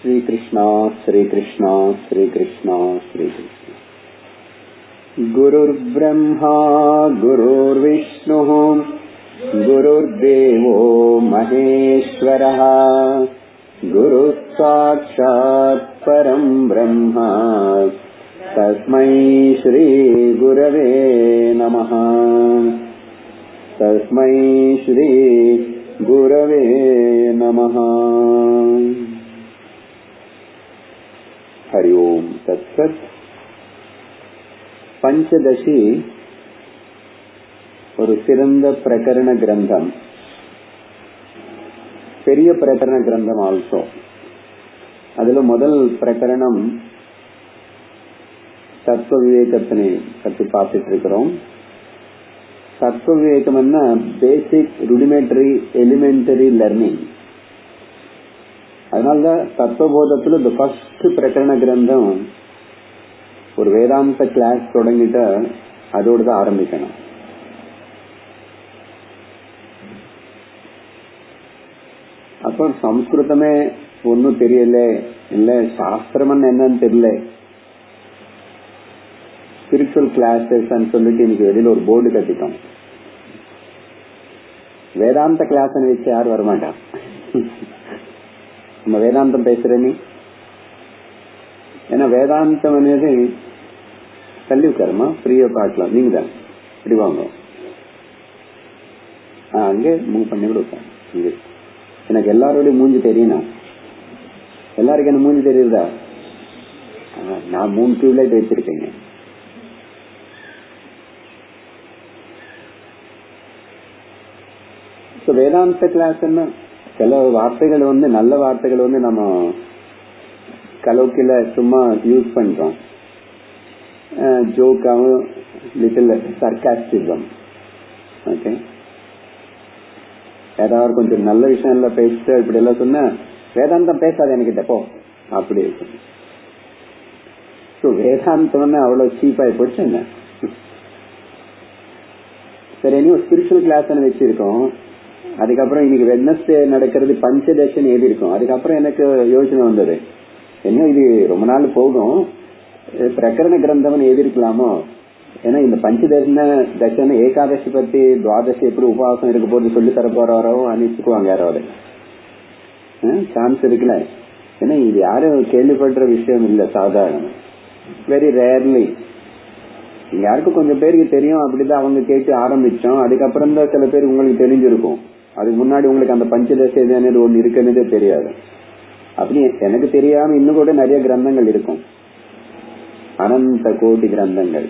श्री कृष्णा श्री कृष्णा श्री कृष्णा श्री कृष्णा। गुरुर्ब्रह्मा गुरुर्विष्णुः गुरुर्देवो महेश्वरः गुरुः साक्षात् परं ब्रह्म तस्मै श्री गुरवे नमः। तस्मै श्री गुरवे नमः। हरि ओम तत्सत्। पंचदशी ஒரு சிறந்த பிரகரண கிரந்தம், பெரிய பிரகரண கிரந்தம் ஆல்சோ. அதுல முதல் பிரகரணம் தத்துவ விவேகத்தினை பற்றி பார்த்துட்டு இருக்கிறோம். தத்துவ விவேகம் என்ன? பேசிக் ருடிமெண்டரி எலிமெண்டரி லர்னிங். அதனாலதான் தத்துவபோதத்துல இந்த ஃபர்ஸ்ட் பிரகரண கிரந்தம் ஒரு வேதாந்த கிளாஸ் தொடங்கிட்ட அதோடு தான் ஆரம்பிக்கணும். அப்ப சம்ஸ்கிருதமே ஒன்னும் தெரியல, இல்ல சாஸ்திரம் என்னன்னு தெரியல, ஸ்பிரிச்சுவல் கிளாஸஸ் சொல்லிட்டு இன்னைக்கு வெளியில ஒரு போர்டு கட்டிட்டோம். வேதாந்த கிளாஸ் வச்சு யாரும் வரமாட்டான். நம்ம வேதாந்தம் பேசுறேன்னு, ஏன்னா வேதாந்தம் అనేది தள்ளி உட்காருமா, ஃப்ரீயா பார்க்கலாம். நீங்க தான் இப்படி வாங்க, அங்கே மூவ் பண்ணி கூட உட்காரு. எனக்கு எல்லாரோடய மூஞ்சி தெரியணும். எல்லாருக்கும் என்ன மூஞ்சி தெரியுதா? நான் 3 டியூப்லைட் வச்சிருக்கேங்க. வேதாந்த கிளாஸ் என்ன, சில வார்த்தைகள் நல்ல வார்த்தைகள் நம்ம கலோக்கில சும்மா யூஸ் பண்றோம், ஜோக்காவும் லிட்டில் சர்காஸ்டிசம். ஓகே, ஏதாவது கொஞ்சம் நல்ல விஷயம் எல்லாம் பேசிட்டு இப்படி எல்லாம் சொன்ன வேதாந்தம் பேசாத என்கிட்ட போ அப்படி இருக்கு. வேதாந்தம் அவ்வளவு சீப்பாய் போச்சு என்ன. சரி, இனி ஒரு ஸ்பிரிச்சுவல் கிளாஸ் வச்சிருக்கோம். அதுக்கப்புறம் இன்னைக்கு வெட்னஸ்டே நடக்கிறது பஞ்சதசன்னு எழுதி இருக்கும். அதுக்கப்புறம் எனக்கு யோசனை வந்தது, என்ன இது ரொம்ப நாள் போகும், பிரகரண கிரந்தம் எழுதிருக்கலாமோ. ஏன்னா இந்த பஞ்சதசன ஏகாதசி பத்தி துவாதசி எப்படி உபவாசம் இருக்க போது சொல்லி தர போறாரோ அனுப்பிச்சுக்குவாங்க யாராவது. சான்ஸ் இருக்குல்ல. ஏன்னா இது யாரும் கேள்விப்படுற விஷயம் இல்ல, சாதாரண வெரி ரேர்லி. யாருக்கும் கொஞ்சம் பேருக்கு தெரியும், அப்படிதான் அவங்க கேட்டு ஆரம்பிச்சோம். அதுக்கப்புறம் தான் சில பேர் உங்களுக்கு தெரிஞ்சிருக்கும். அதுக்கு முன்னாடி உங்களுக்கு அந்த பஞ்சதசை ஒண்ணு இருக்குன்னதே தெரியாது. அப்படி எனக்கு தெரியாம இன்னும் கூட நிறைய கிரந்தங்கள் இருக்கும், அனந்த கோடி கிரந்தங்கள்,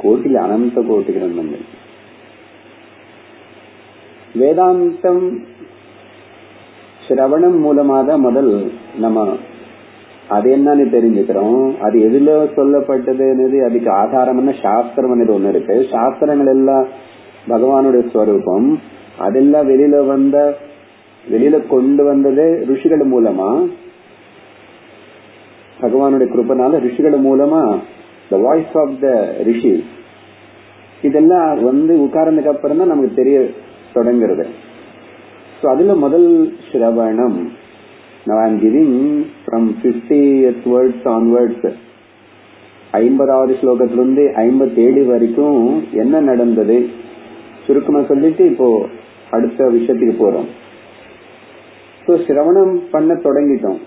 கோட்டில் அனந்த கோடி கிரந்தங்கள். வேதாந்தம் சிரவணம் மூலமாக முதல் நம்ம அது என்னன்னு தெரிஞ்சுக்கிறோம். அது எதுல சொல்லப்பட்டது, அதுக்கு ஆதாரம் சாஸ்திரம் ஒண்ணு இருக்கு. சாஸ்திரங்கள் எல்லாம் பகவானுடைய ஸ்வரூபம். அதெல்லாம் வெளியில கொண்டு வந்தது ரிஷிகள் மூலமா, பகவானுடைய கிருபனால ரிஷிகள் மூலமா, த வாய்ஸ் ஆஃப் த ரிஷி. இதெல்லாம் உட்கார்ந்ததுக்கு அப்புறம் தான் நமக்கு தெரிய தொடங்குறது. அதுல முதல் சிரவணம். Now I am giving from 50th words onwards. 50வது ஸ்லோகத்திலிருந்து 57 வரைக்கும் என்ன நடந்தது சுருக்கமா சொல்லிட்டு இப்போ அடுத்த விஷயத்துக்கு போறோம். சிரவணம் பண்ண தொடங்கிட்டோம்.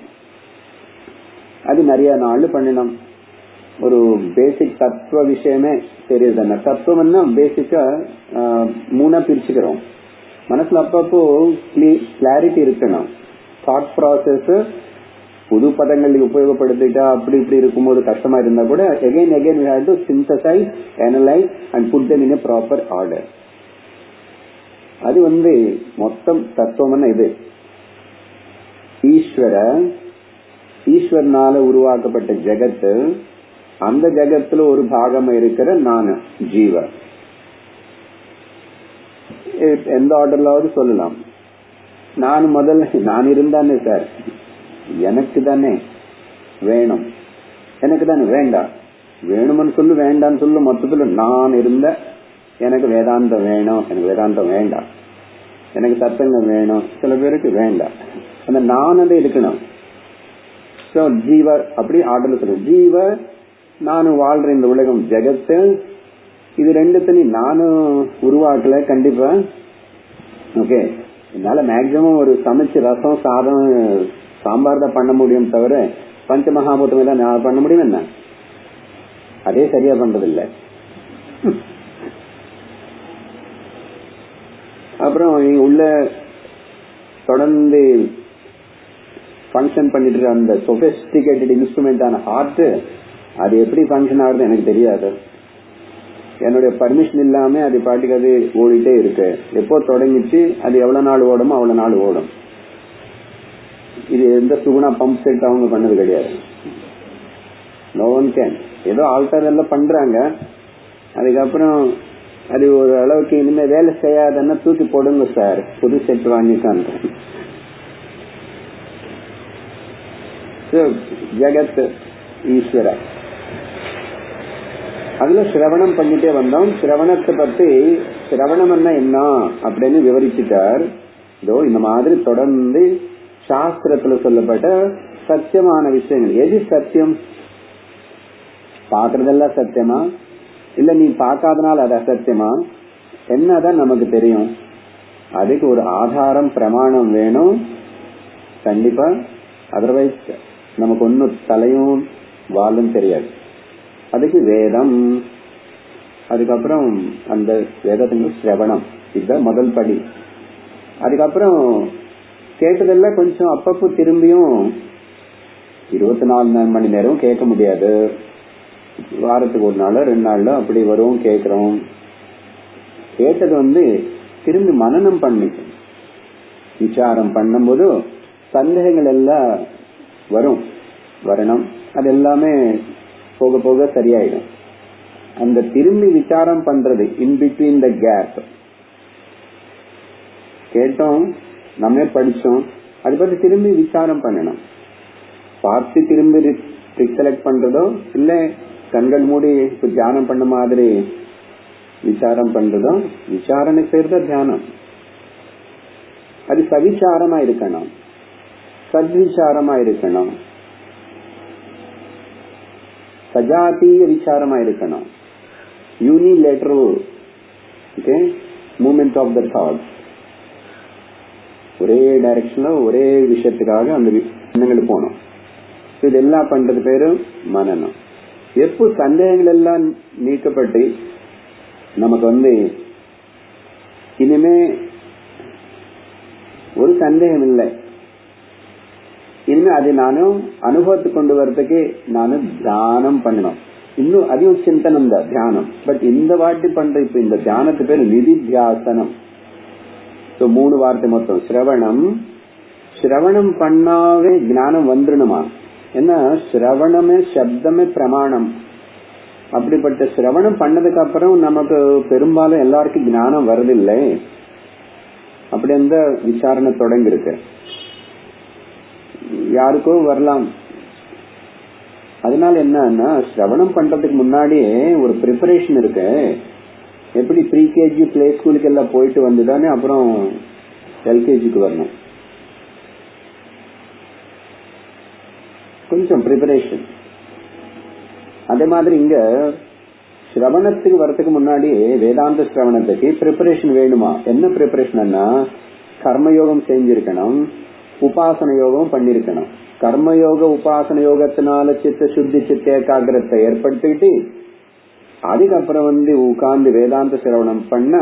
அது நிறைய நாள் பண்ணினோம். ஒரு பேசிக் தத்துவ விஷயமே தெரியுது. தத்துவம்னா பேசிக்கா 3 பிரிச்சுக்கிறோம். மனசுல அப்பப்போ கிளாரிட்டி இருக்கணும். தாட் ப்ராசஸ் புது பதங்கள் உபயோகப்படுத்திட்டா அப்படி இப்படி இருக்கும்போது கஷ்டமா இருந்தா கூட again we have to synthesize, analyze and put them in a proper order. அது மொத்தம் தத்துவம்னா இது. ஈஸ்வரனால உருவாக்கப்பட்ட ஜெகத்து, அந்த ஜெகத்துல ஒரு பாகம் இருக்கிற நான் ஜீவ. எந்த ஆர்டர்லாவது சொல்லலாம். நான் முதல்ல நான் இருந்தானே சார், எனக்கு தானே வேணும், எனக்கு தானே வேண்டாம், வேணும்னு சொல்லு வேண்டான்னு சொல்லு, மொத்தத்துல நான் இருந்த எனக்கு வேதாந்தம் வேணும், எனக்கு வேதாந்தம் வேண்டாம். எனக்கு சத்சங்கம் வேணும், சில பேருக்கு வேண்டாம். அந்த நான் அதை இருக்கணும். ஜீவ அப்படி ஆர்டர்ல சொல்லுங்க. ஜீவ நானும் வாழ்ற இந்த உலகம் ஜெகத்து, இது ரெண்டுத்தையும் நானும் உருவாக்கல கண்டிப்பா. ஓகே, என்னால மேக்சிமம் ஒரு சமைச்சு ரசம் சாதம் சாம்பார் தான் பண்ண முடியும் தவிர பஞ்ச மகாபூதம் எல்லாம் நான் பண்ண முடியும் என்ன? அதே சரியா பண்றது இல்ல. அப்புறம் உள்ள தொடர்ந்து ஃபங்க்ஷன் பண்ணிட்டு இருக்க அந்த சொபிஸ்டிகேட்டட் இன்ஸ்ட்ருமெண்டான ஹார்ட், அது எப்படி ஃபங்க்ஷன் ஆகுது எனக்கு தெரியாது. என்னுடைய பர்மிஷன் இல்லாம அது பாட்டுக்கு அது ஓடிட்டே இருக்கு. எப்போ தொடங்கிச்சு அது எவ்வளவு நாள் ஓடுமோ அவ்வளவு நாள் ஓடும். இது எந்த சுகுணா பம்ப் செட் அவங்க பண்ணது கிடையாது. No one can. ஏதோ ஆல்டர் எல்லாம் பண்றாங்க. அதுக்கப்புறம் அது ஒரு அளவுக்கு இனிமே வேலை செய்யாதுன்னா தூக்கி போடுங்க சார், புது செட் வாங்கிக்காங்க. ஜெகத் ஈஸ்வர அதுல சிரவணம் பண்ணிட்டே வந்தோம். சிரவணத்தை பத்தி சிரவணம் என்ன அப்படின்னு விவரிச்சுட்டார். இதோ இந்த மாதிரி தொடர்ந்து சாஸ்திரத்துல சொல்லப்பட்ட சத்தியமான விஷயங்கள். எது சத்தியம்? பாக்குறதெல்லாம் சத்தியமா, இல்ல நீ பார்க்காதனால அது அசத்தியமா, என்னதான் நமக்கு தெரியும்? அதுக்கு ஒரு ஆதாரம் பிரமாணம் வேணும் கண்டிப்பா. அதர்வைஸ் நமக்கு ஒன்னும் தலையும் வாலும் தெரியாது. அதுக்கு வேதம், அதுக்கப்புறம் அந்த வேதத்துக்கு சிரவணம், இதுதான் முதல் படி. அதுக்கப்புறம் கேட்டதெல்லாம் கொஞ்சம் அப்பப்போ திரும்பியும் 24 மணி நேரம் கேட்க முடியாது. வாரத்துக்கு ஒரு நாள் 2 நாள்ல அப்படி வரும் கேட்கிறோம். கேட்டது திரும்பி மனனம் பண்ணிக்கும். விசாரம் பண்ணும் போது சந்தேகங்கள் எல்லாம் வரணும். அது எல்லாமே போக போக சரியாயிடும். அந்த திரும்பி விசாரம் பண்றது இன் பிட்வீன் த கேப். கேட்டோம், நம்ம படிச்சோம், அது பத்தி திரும்பி விசாரம் பண்ணணும். பார்த்து திரும்பி ரிகலெக்ட் பண்றதோ இல்ல கண்கள் மூடி தியானம் பண்ண மாதிரி விசாரம் பண்றதோ, விசாரணை செய்யறதோ தியானம். அது சவிச்சாரமா இருக்கணும், சத்விசாரமா இருக்கணும், சஜாத்திய விசாரமா இருக்கணும். Unilateral movement of the thought, ஒரே டைரக்ஷன்ல ஒரே விஷயத்துக்காக அந்த எண்ணங்கள் போனோம். இதெல்லாம் பண்றது பேரு மனனம். எப்போ சந்தேகங்கள் எல்லாம் நீக்கப்பட்டு நமக்கு இனிமே ஒரு சந்தேகம் இல்லை, இனிமே அது நானும் அனுபவத்துக்கு கொண்டு வரதுக்கு நானும் தியானம் பண்ணணும். இன்னும் அதுவும் சிந்தனம் தான் தியானம். பட் இந்த வாட்டி பண்ற இப்ப இந்த தியானத்து பேர் நிதித்தியாசனம். 3 வார்த்தை மொத்தம். சிரவணம் பண்ணாவே ஞானம் வந்துடணுமா? ஏன்னா சிரவணமே சப்தமே பிரமாணம். அப்படிப்பட்ட சிரவணம் பண்ணதுக்கு அப்புறம் நமக்கு பெரும்பாலும் எல்லாருக்கும் ஞானம் வருதில்லை. அப்படி அந்த விசாரணை தொடங்கி இருக்கு. யாருக்கோ வரலாம். அதனால என்னன்னா சிரவணம் பண்றதுக்கு முன்னாடியே ஒரு ப்ரிப்பரேஷன் இருக்கு. எப்படி ப்ரீகேஜி பிளே ஸ்கூலுக்கு எல்லாம் போயிட்டு வந்துதானே அப்புறம் எல்கேஜிக்கு வரணும். கொஞ்சம் ப்ரிப்பரேஷன். அதே மாதிரி இங்க சிரவணத்துக்கு வரத்துக்கு முன்னாடி வேதாந்த சிரவணத்துக்கு ப்ரிப்பரேஷன் வேணுமா? என்ன ப்ரிப்பரேஷன்? கர்மயோகம் செஞ்சிருக்கணும், உபாசன யோகம் பண்ணிருக்கணும். கர்மயோக உபாசன யோகத்தினால சித்த சுத்தி சித்த ஏகாகிரத்தை ஏற்படுத்திக்கிட்டு அதுக்கப்புறம் உட்கார்ந்து வேதாந்த சிரவணம் பண்ண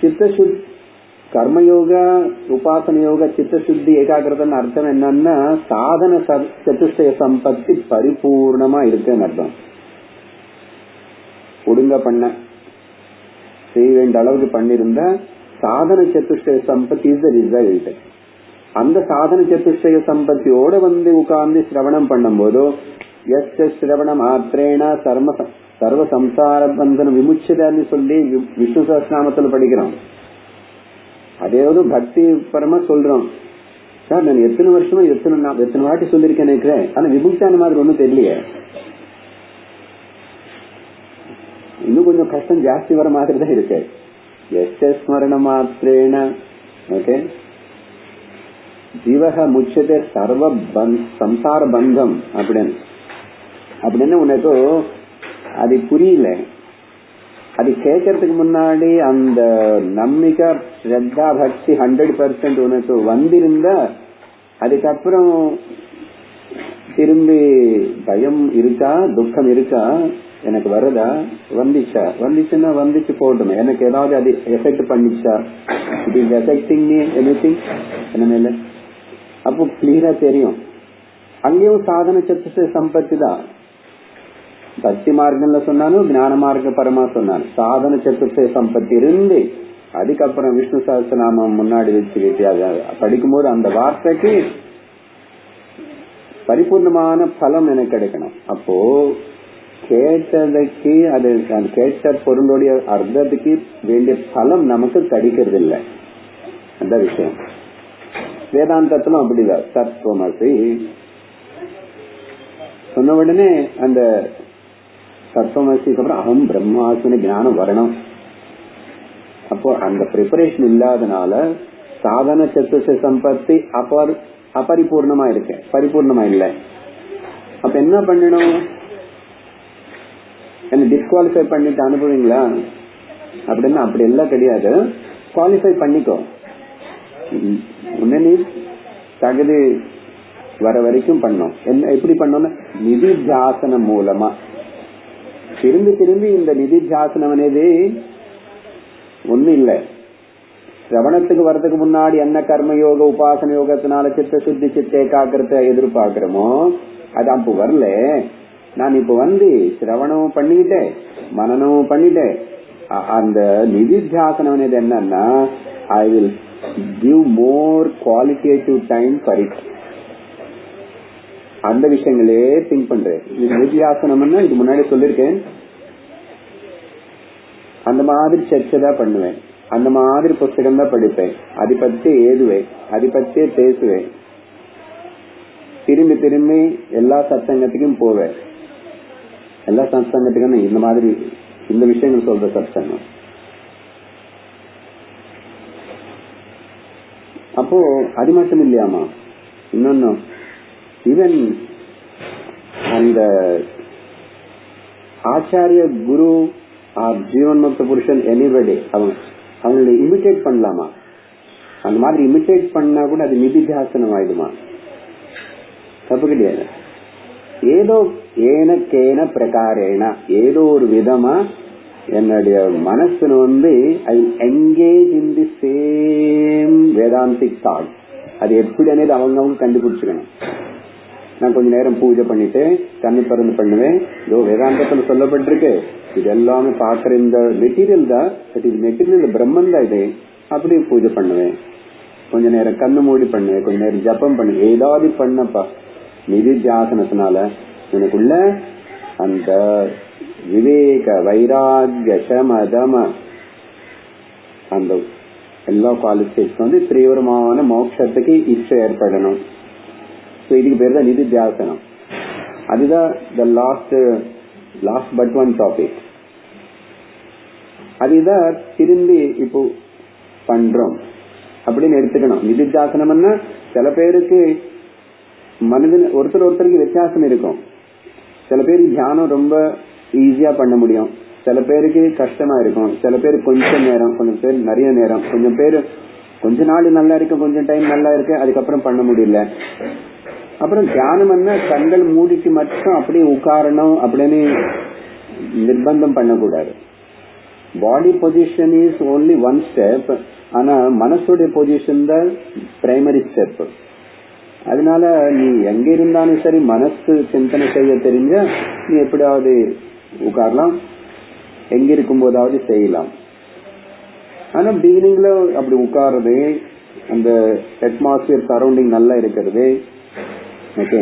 சித்த சுத்தி கர்மயோக உபாசன யோக சித்த சுத்தி ஏகாகிரதன் அர்த்தம் என்னன்னா சாதன சதுஷ்டய சம்பத்தி பரிபூர்ணமா இருக்குன்னு அர்த்தம். ஒழுங்கா பண்ண செய்ய வேண்டிய அளவுக்கு பண்ணிருந்தா சாதன சதுஷ்டய சம்பத்தி இஸ் த ரிசல்ட். அந்த சாதன சதுஷ்டய சம்பத்தியோட உட்கார்ந்து சிரவணம் பண்ணும் போதோ சிரவண மாத்திரேனா சர்வ சம்சார பந்தன விமுச்சதான்னு சொல்லி விஷ்ணு சஹஸ்ரநாமத்துல படிக்கிறோம். அதே ஒரு பக்தி பரமா சொல்றோம். சார் நான் எத்தனை வருஷமா எத்தனை வாட்டி சொல்லிருக்கேன் நினைக்கிறேன், ஆனா விமுக்தான மாதிரி ஒண்ணும் தெரியலையே, இன்னும் கொஞ்சம் கஷ்டம் ஜாஸ்தி வர மாதிரி தான் இருக்கு. यस्य स्मरण मात्रेण ओके जीवः मुच्यते सर्व संसार बंधம் அப்படின்னு உனக்கு அது புரியல. அது கேட்கறதுக்கு முன்னாடி அந்த நம்பிக்கை ஸ்ரத்தா பக்தி 100% உனக்கு வந்திருந்தா அதுக்கப்புறம் திரும்பி பயம் இருக்கா துக்கம் இருக்கா எனக்கு வருதா வந்துச்சுன்னா வந்துச்சு போட்டுமே எனக்கு ஏதாவது அது எஃபெக்ட் பண்ணிச்சா it is affecting me anything என்ன மேல அப்போ கிளியரா தெரியும். அங்கேயும் சாதன சத்துச சம்பத்தி தான். பக்தி மார்க்கம்ல சொன்னாலும் ஞான மார்க்க பரமா சொன்னாலும் சாதன சத்துச சம்பத்தி இருந்து அதுக்கப்புறம் விஷ்ணு சஹஸ்ரநாமம் முன்னாடி வச்சுக்கிட்டு படிக்கும்போது அந்த வார்த்தைக்கு பரிபூர்ணமான பலம் எனக்கு கிடைக்கணும். அப்போ கேட்டதுக்கு அது கேட்ட பொருளுடைய அர்த்தத்துக்கு வேண்டிய பலம் நமக்கு கிடைக்கிறது இல்லை. அந்த விஷயம் வேதாந்தத்திலும் அப்படிதான். தத்துவமசி சொன்ன உடனே அந்த தத்துவமசிக்கு அப்புறம் அகம் பிரம்மாஸ்மின்னு ஞானம் வரணும். அப்போ அந்த ப்ரிப்பரேஷன் இல்லாதனால சாதன சத்துச சம்பத்தி அபரிபூர்ணமா இருக்கு, பரிபூர்ணமா இல்லை. அப்ப என்ன பண்ணணும்? என்ன டிஸ்குவாலிஃபை பண்ணிட்டு அனுப்புவீங்களா அப்படின்னா அப்படி எல்லாம் கிடையாது. குவாலிஃபை பண்ணிக்கோ. உடனே தகுதி வர வரைக்கும் பண்ணோம். என்ன எப்படி பண்ணோம்னா நிதித்தியாசனம் மூலமா திரும்பி திரும்பி இந்த நிதித்தியாசனம் అనేది ஒண்ணு இல்லை. சிரவணத்துக்கு வர்றதுக்கு முன்னாடி என்ன கர்மயோக உபாசன யோகத்தினால சித்த சுத்தி சித்த ஏகாகிரத்தை எதிர்பார்க்கிறோமோ அது அப்போ வரல. நான் இப்ப வந்து சிரவணமும் பண்ணிக்கிட்டேன் மனநமும் பண்ணிட்டேன். அந்த நிதித்தியாசனம் అనేది என்னன்னா I will give more qualitative time for it. அந்த விஷயங்களே திங்க் பண்றேன். இது நிதித்தியாசனம்னா இது முன்னாடி சொல்லிருக்கேன். அந்த மாதிரி சர்ச்சை தான் பண்ணுவேன், அந்த மாதிரி புத்தகம் தான் படிப்பேன், அதை பத்தி எழுதுவேன், அதை பத்தி பேசுவேன், திரும்பி திரும்பி எல்லா சத்சங்கத்துக்கும் போவேன். எல்லா சத்சங்கத்துக்கும் இந்த மாதிரி இந்த விஷயங்கள் சொல்ற சத்சங்கம். அப்போ அது மட்டும் இல்லையாமா இன்னொன்னு ஈவன் அந்த ஆச்சாரிய குரு ஜீவன் முக்த புருஷன் எனிபடி அவங்களை இமிட்டேட் பண்ணலாமா? அந்த மாதிரி இமிட்டேட் பண்ணா கூட அது நிதித்தியாசனம் ஆயிடுமா? தப்பு கிடையாது. ஏதோ ஏனக்கேன பிரகாரேன ஏதோ ஒரு விதமா என்னுடைய மனசுல I engage in the same Vedantic thought. அது எப்படி అనేది அவங்க கண்டுபிடிச்சுக்கணும். நான் கொஞ்ச நேரம் பூஜை பண்ணிட்டு கண்ணு திறந்து பண்ணுவேன். இதோ வேதாந்தத்துல சொல்லப்பட்டிருக்கு இது எல்லாமே பாக்குற இந்த மெட்டீரியல் தான், மெட்டீரியல் பிரம்மன் தான் இது. அப்படி பூஜை பண்ணுவேன், கொஞ்ச நேரம் கண்ணு மூடி பண்ணுவேன், கொஞ்ச நேரம் ஜபம் பண்ணுவேன், ஏதாவது பண்ணப்பா. நிதித்தியாசனத்தினால எனக்குள்ள அந்த விவேக வைராகிய சமதம அந்த எல்லா குவாலிஃபிகேஷன் தீவிரமான மோட்சத்துக்கு இச்சை ஏற்படணும். இதுக்கு பேர் தான் நிதித்தியாசனம். அதுதான் the last but one topic. அதுதான் திரும்பி இப்போ பண்றோம் அப்படின்னு எடுத்துக்கணும். நிதித்தியாசனம்னா சில பேருக்கு மனிதன் ஒருத்தருக்கு வித்தியாசம் இருக்கும். சில பேருக்கு தியானம் ரொம்ப ஈஸியா பண்ண முடியும், சில பேருக்கு கஷ்டமா இருக்கும், சில பேர் கொஞ்சம் நேரம், கொஞ்சம் பேர் நிறைய நேரம், கொஞ்சம் பேர் கொஞ்ச நாள் நல்லா இருக்கு, கொஞ்சம் டைம் நல்லா இருக்கு, அதுக்கப்புறம் பண்ண முடியல. அப்புறம் தியானம் என்ன கண்கள் மூடிட்டு மட்டும் அப்படியே உட்காரணும் அப்படின்னு நிர்பந்தம் பண்ணக்கூடாது. பாடி position is only one step. ஆனா மனசுடைய பொசிஷன் தான் பிரைமரி ஸ்டெப். அதனால நீ எங்க இருந்தாலும் சரி மனசு சிந்தனை செய்ய தெரிஞ்ச நீ எப்படியாவது உட்காரலாம், எங்க இருக்கும் போதாவது செய்யலாம். ஆனா பிகினிங்ல அப்படி உட்கார்றது, அந்த அட்மாஸ்பியர் சரௌண்டிங் நல்லா இருக்கிறது. ஓகே,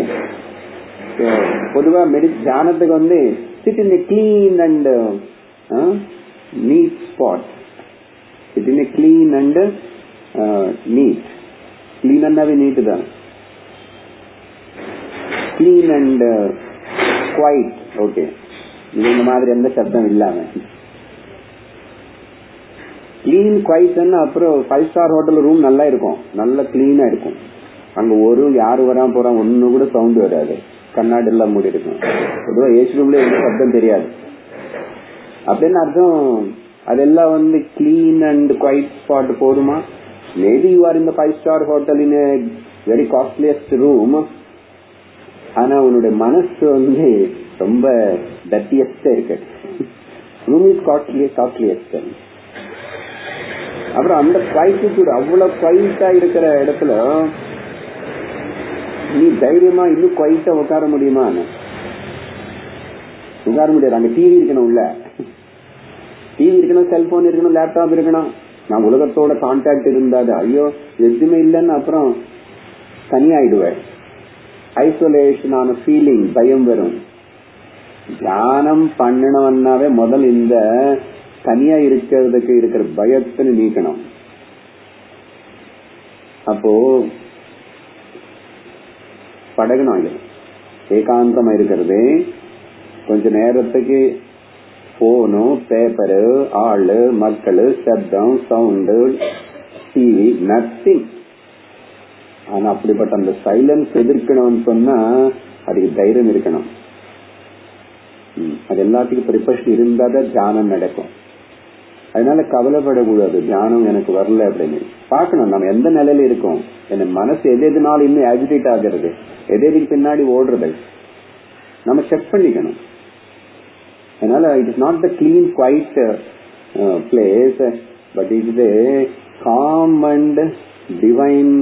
பொதுவா தியானத்துக்கு sit in a clean and neat spot. Sit in a clean and neat. Clean and neat தான். Clean and quiet. ஓகே, இது இந்த மாதிரி எந்த சப்தம் இல்லாம கிளீன் குவைட்னா அப்புறம் 5 ஸ்டார் ஹோட்டல் ரூம் நல்லா இருக்கும், நல்ல கிளீனா இருக்கும். அங்க ஒரு யாரு வராம போறான் ஒண்ணு கூட சவுண்ட் வராது, கண்ணாடி எல்லாம் மூடி இருக்கும். பொதுவா ஏசி ரூம்ல எந்த சப்தம் தெரியாது அப்படின்னு அர்த்தம். அதெல்லாம் வந்து கிளீன் அண்ட் குவைட் ஸ்பாட் போதுமா? மேபி யூ ஆர் இந்த 5 star hotel in very costliest room, ஆனா உன்னுடைய மனசு வந்து ரொம்ப டர்ட்டியஸ்டா இருக்கு. Room is costliest. அப்புறம் அந்த குவைட்டுக்கு அவ்வளவு குவைட்டா இருக்கிற இடத்துல நீ தைரியமா இன்னும் குவைட்டா உட்கார முடியுமா? உட்கார முடியாது. அங்க டிவி இருக்கணும், உள்ள டிவி இருக்கணும், செல்போன் இருக்கணும், லேப்டாப் இருக்கணும். நான் உலகத்தோட கான்டாக்ட் இருந்தாது. ஐயோ எதுவுமே இல்லைன்னு அப்புறம் தனியாயிடுவேன். ஐசோலேஷன் ஆன ஃபீலிங், பயம் வரும். தியானம் பண்ணணும்னாவே முதல் இந்த தனியா இருக்கிறதுக்கு இருக்கிற பயத்தை நீக்கணும். அப்போ பழகணும். ஏகாந்தமா இருக்கிறது கொஞ்ச நேரத்துக்கு போனு, பேப்பரு, ஆளு, மக்கள், சப்தம், சவுண்டு, டிவி, நத்திங். ஆனா அப்படிப்பட்ட அந்த சைலன்ஸ் எதிர்க்கணும்னு சொன்னா அதுக்கு தைரியம் இருக்கணும். அது எல்லாத்துக்கும் ப்ரிப்பரேஷன் இருந்தாதான் தியானம் நடக்கும். அதனால கவலைப்படக்கூடாது, தியானம் எனக்கு வரல அப்படின்னு பாக்கணும். நம்ம எந்த நிலையில இருக்கோம், என்ன மனசு எதுனாலும் இன்னும் ஆஜிடேட் ஆகிறது, எதுக்கு பின்னாடி ஓடுறது நம்ம செக் பண்ணிக்கணும். அதனால it is not the clean quiet place, but it is a calm and divine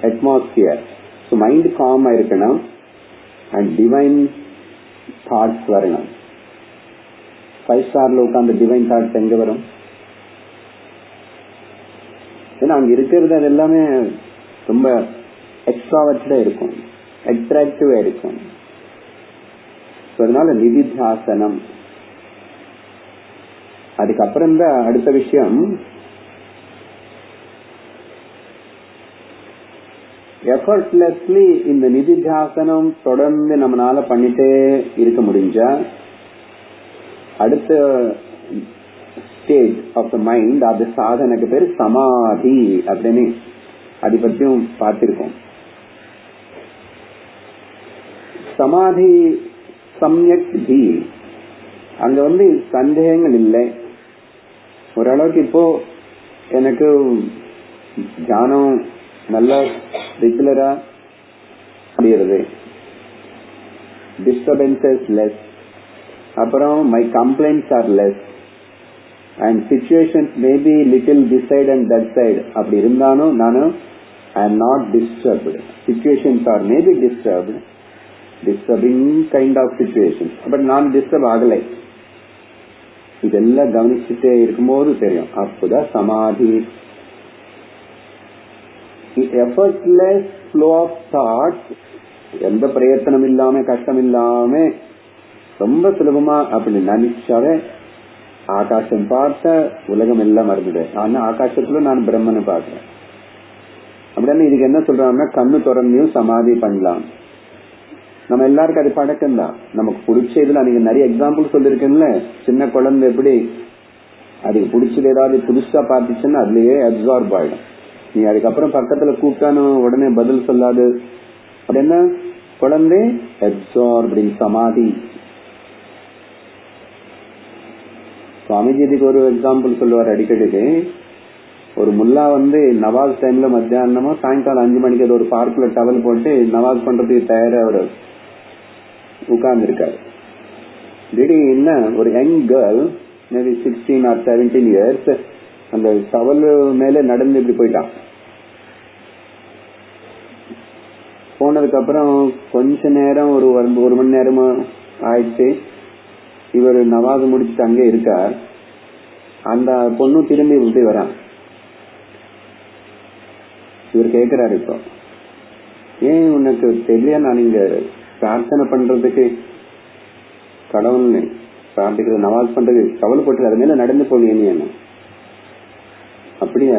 atmosphere. So mind காமா இருக்கணும் அண்ட் டிவைன் தாட்ஸ் வரணும். 5 ஸ்டார்ல உட்காந்து டிவைன் தாட்ஸ் எங்க வரும்? ஏன்னா அங்க இருக்கிறது அது எல்லாமே ரொம்ப எக்ஸ்ட்ராவர்ட்டா இருக்கும், அட்ராக்டிவா இருக்கும். அதனால நிதித்தியாசனம். அதுக்கப்புறம் தான் அடுத்த விஷயம், எஃபர்ட்லெஸ்லி இந்த நிதித்தியாசனம் தொடர்ந்து நம்மளால பண்ணிட்டே இருக்க முடிஞ்சா அடுத்த ஸ்டேஜ் ஆஃப் த மைண்ட், அது சாதனைக்கு பேரு சமாதி அப்படின்னு அதை பற்றியும் பார்த்திருக்கோம். சமாதி சம்யக் தி, அங்க வந்து சந்தேகங்கள் இல்லை. ஓரளவுக்கு இப்போ எனக்கு தியானம் நல்லா ரெகுலரா முடிகிறது, டிஸ்டர்பன்சஸ் லெஸ், அப்புறம் my complaints are less and situations maybe little this side and that side. அப்படி இருந்தாலும் நானும் I am not disturbed. Situations are maybe disturbed, disturbing kind of situation, but நான் டிஸ்டர்ப் ஆகலை. இதெல்லாம் கவனிச்சுட்டே இருக்கும்போது தெரியும், அப்போதான் சமாதி. எஃபர்ட்லெஸ் ஃப்ளோ ஆஃப் தாட்ஸ், எந்த பிரயத்தனம் இல்லாம கஷ்டம் இல்லாம ரொம்ப சுலபமா அப்படி நினைச்சாவே ஆகாசம் பார்த்த உலகம் எல்லாம் மறந்துடு. ஆனா ஆகாசத்துல நான் பிரம்மனை பார்க்கிறேன் அப்படின்னு. இதுக்கு என்ன சொல்றாங்கன்னா, கண்ணு திறந்தையும் சமாதி பண்ணலாம். நம்ம எல்லாருக்கும் அது பழக்கம் தான். நமக்கு பிடிச்ச இதுல நீங்க நிறைய எக்ஸாம்பிள் சொல்லிருக்கீங்கல்ல. சின்ன குழந்தை எப்படி அதுக்கு பிடிச்சது ஏதாவது புதுசா பார்த்துச்சுன்னா அதுலயே அப்சார்ப் ஆயிடும். நீ அதுக்கப்புறம் பக்கத்துல கூப்பிட்டானு உடனே பதில் சொல்லாது அப்படின்னா குழந்தை அப்சார்பிங் சமாதி. சுவாமிஜி இதுக்கு ஒரு எக்ஸாம்பிள் சொல்லுவார் அடிக்கடிக்கு. ஒரு முல்லா வந்து நவாஸ் டைம்ல மத்தியானமோ சாயங்காலம் 5 மணிக்கு அது ஒரு பார்க்ல டவல் போட்டு நவாஸ் பண்றதுக்கு தயாரா அவர் உட்கார்ந்து இருக்காரு. திடீர்னு ஒரு young girl, maybe 16 or 17 years, அந்த டவல் மேல நடந்து இப்படி போயிட்டான். போனதுக்கு அப்புறம் கொஞ்ச நேரம் ஒரு மணி நேரமா ஆயிடுச்சு. இவர் நவாஸ் முடிச்சுட்டு அங்கே இருக்கார். அந்த பொண்ணு திரும்பி இப்படி வரான். இவர் கேட்கிறாரு, இப்போ ஏன் உனக்கு தெரியல, நான் இங்க பிரார்த்தனை பண்றதுக்கு கடவுள் பிரார்த்திக்கிறது நவாஸ் பண்றது கவலை போட்டு அது மேல நடந்து போனீங்க. என்ன அப்படியா?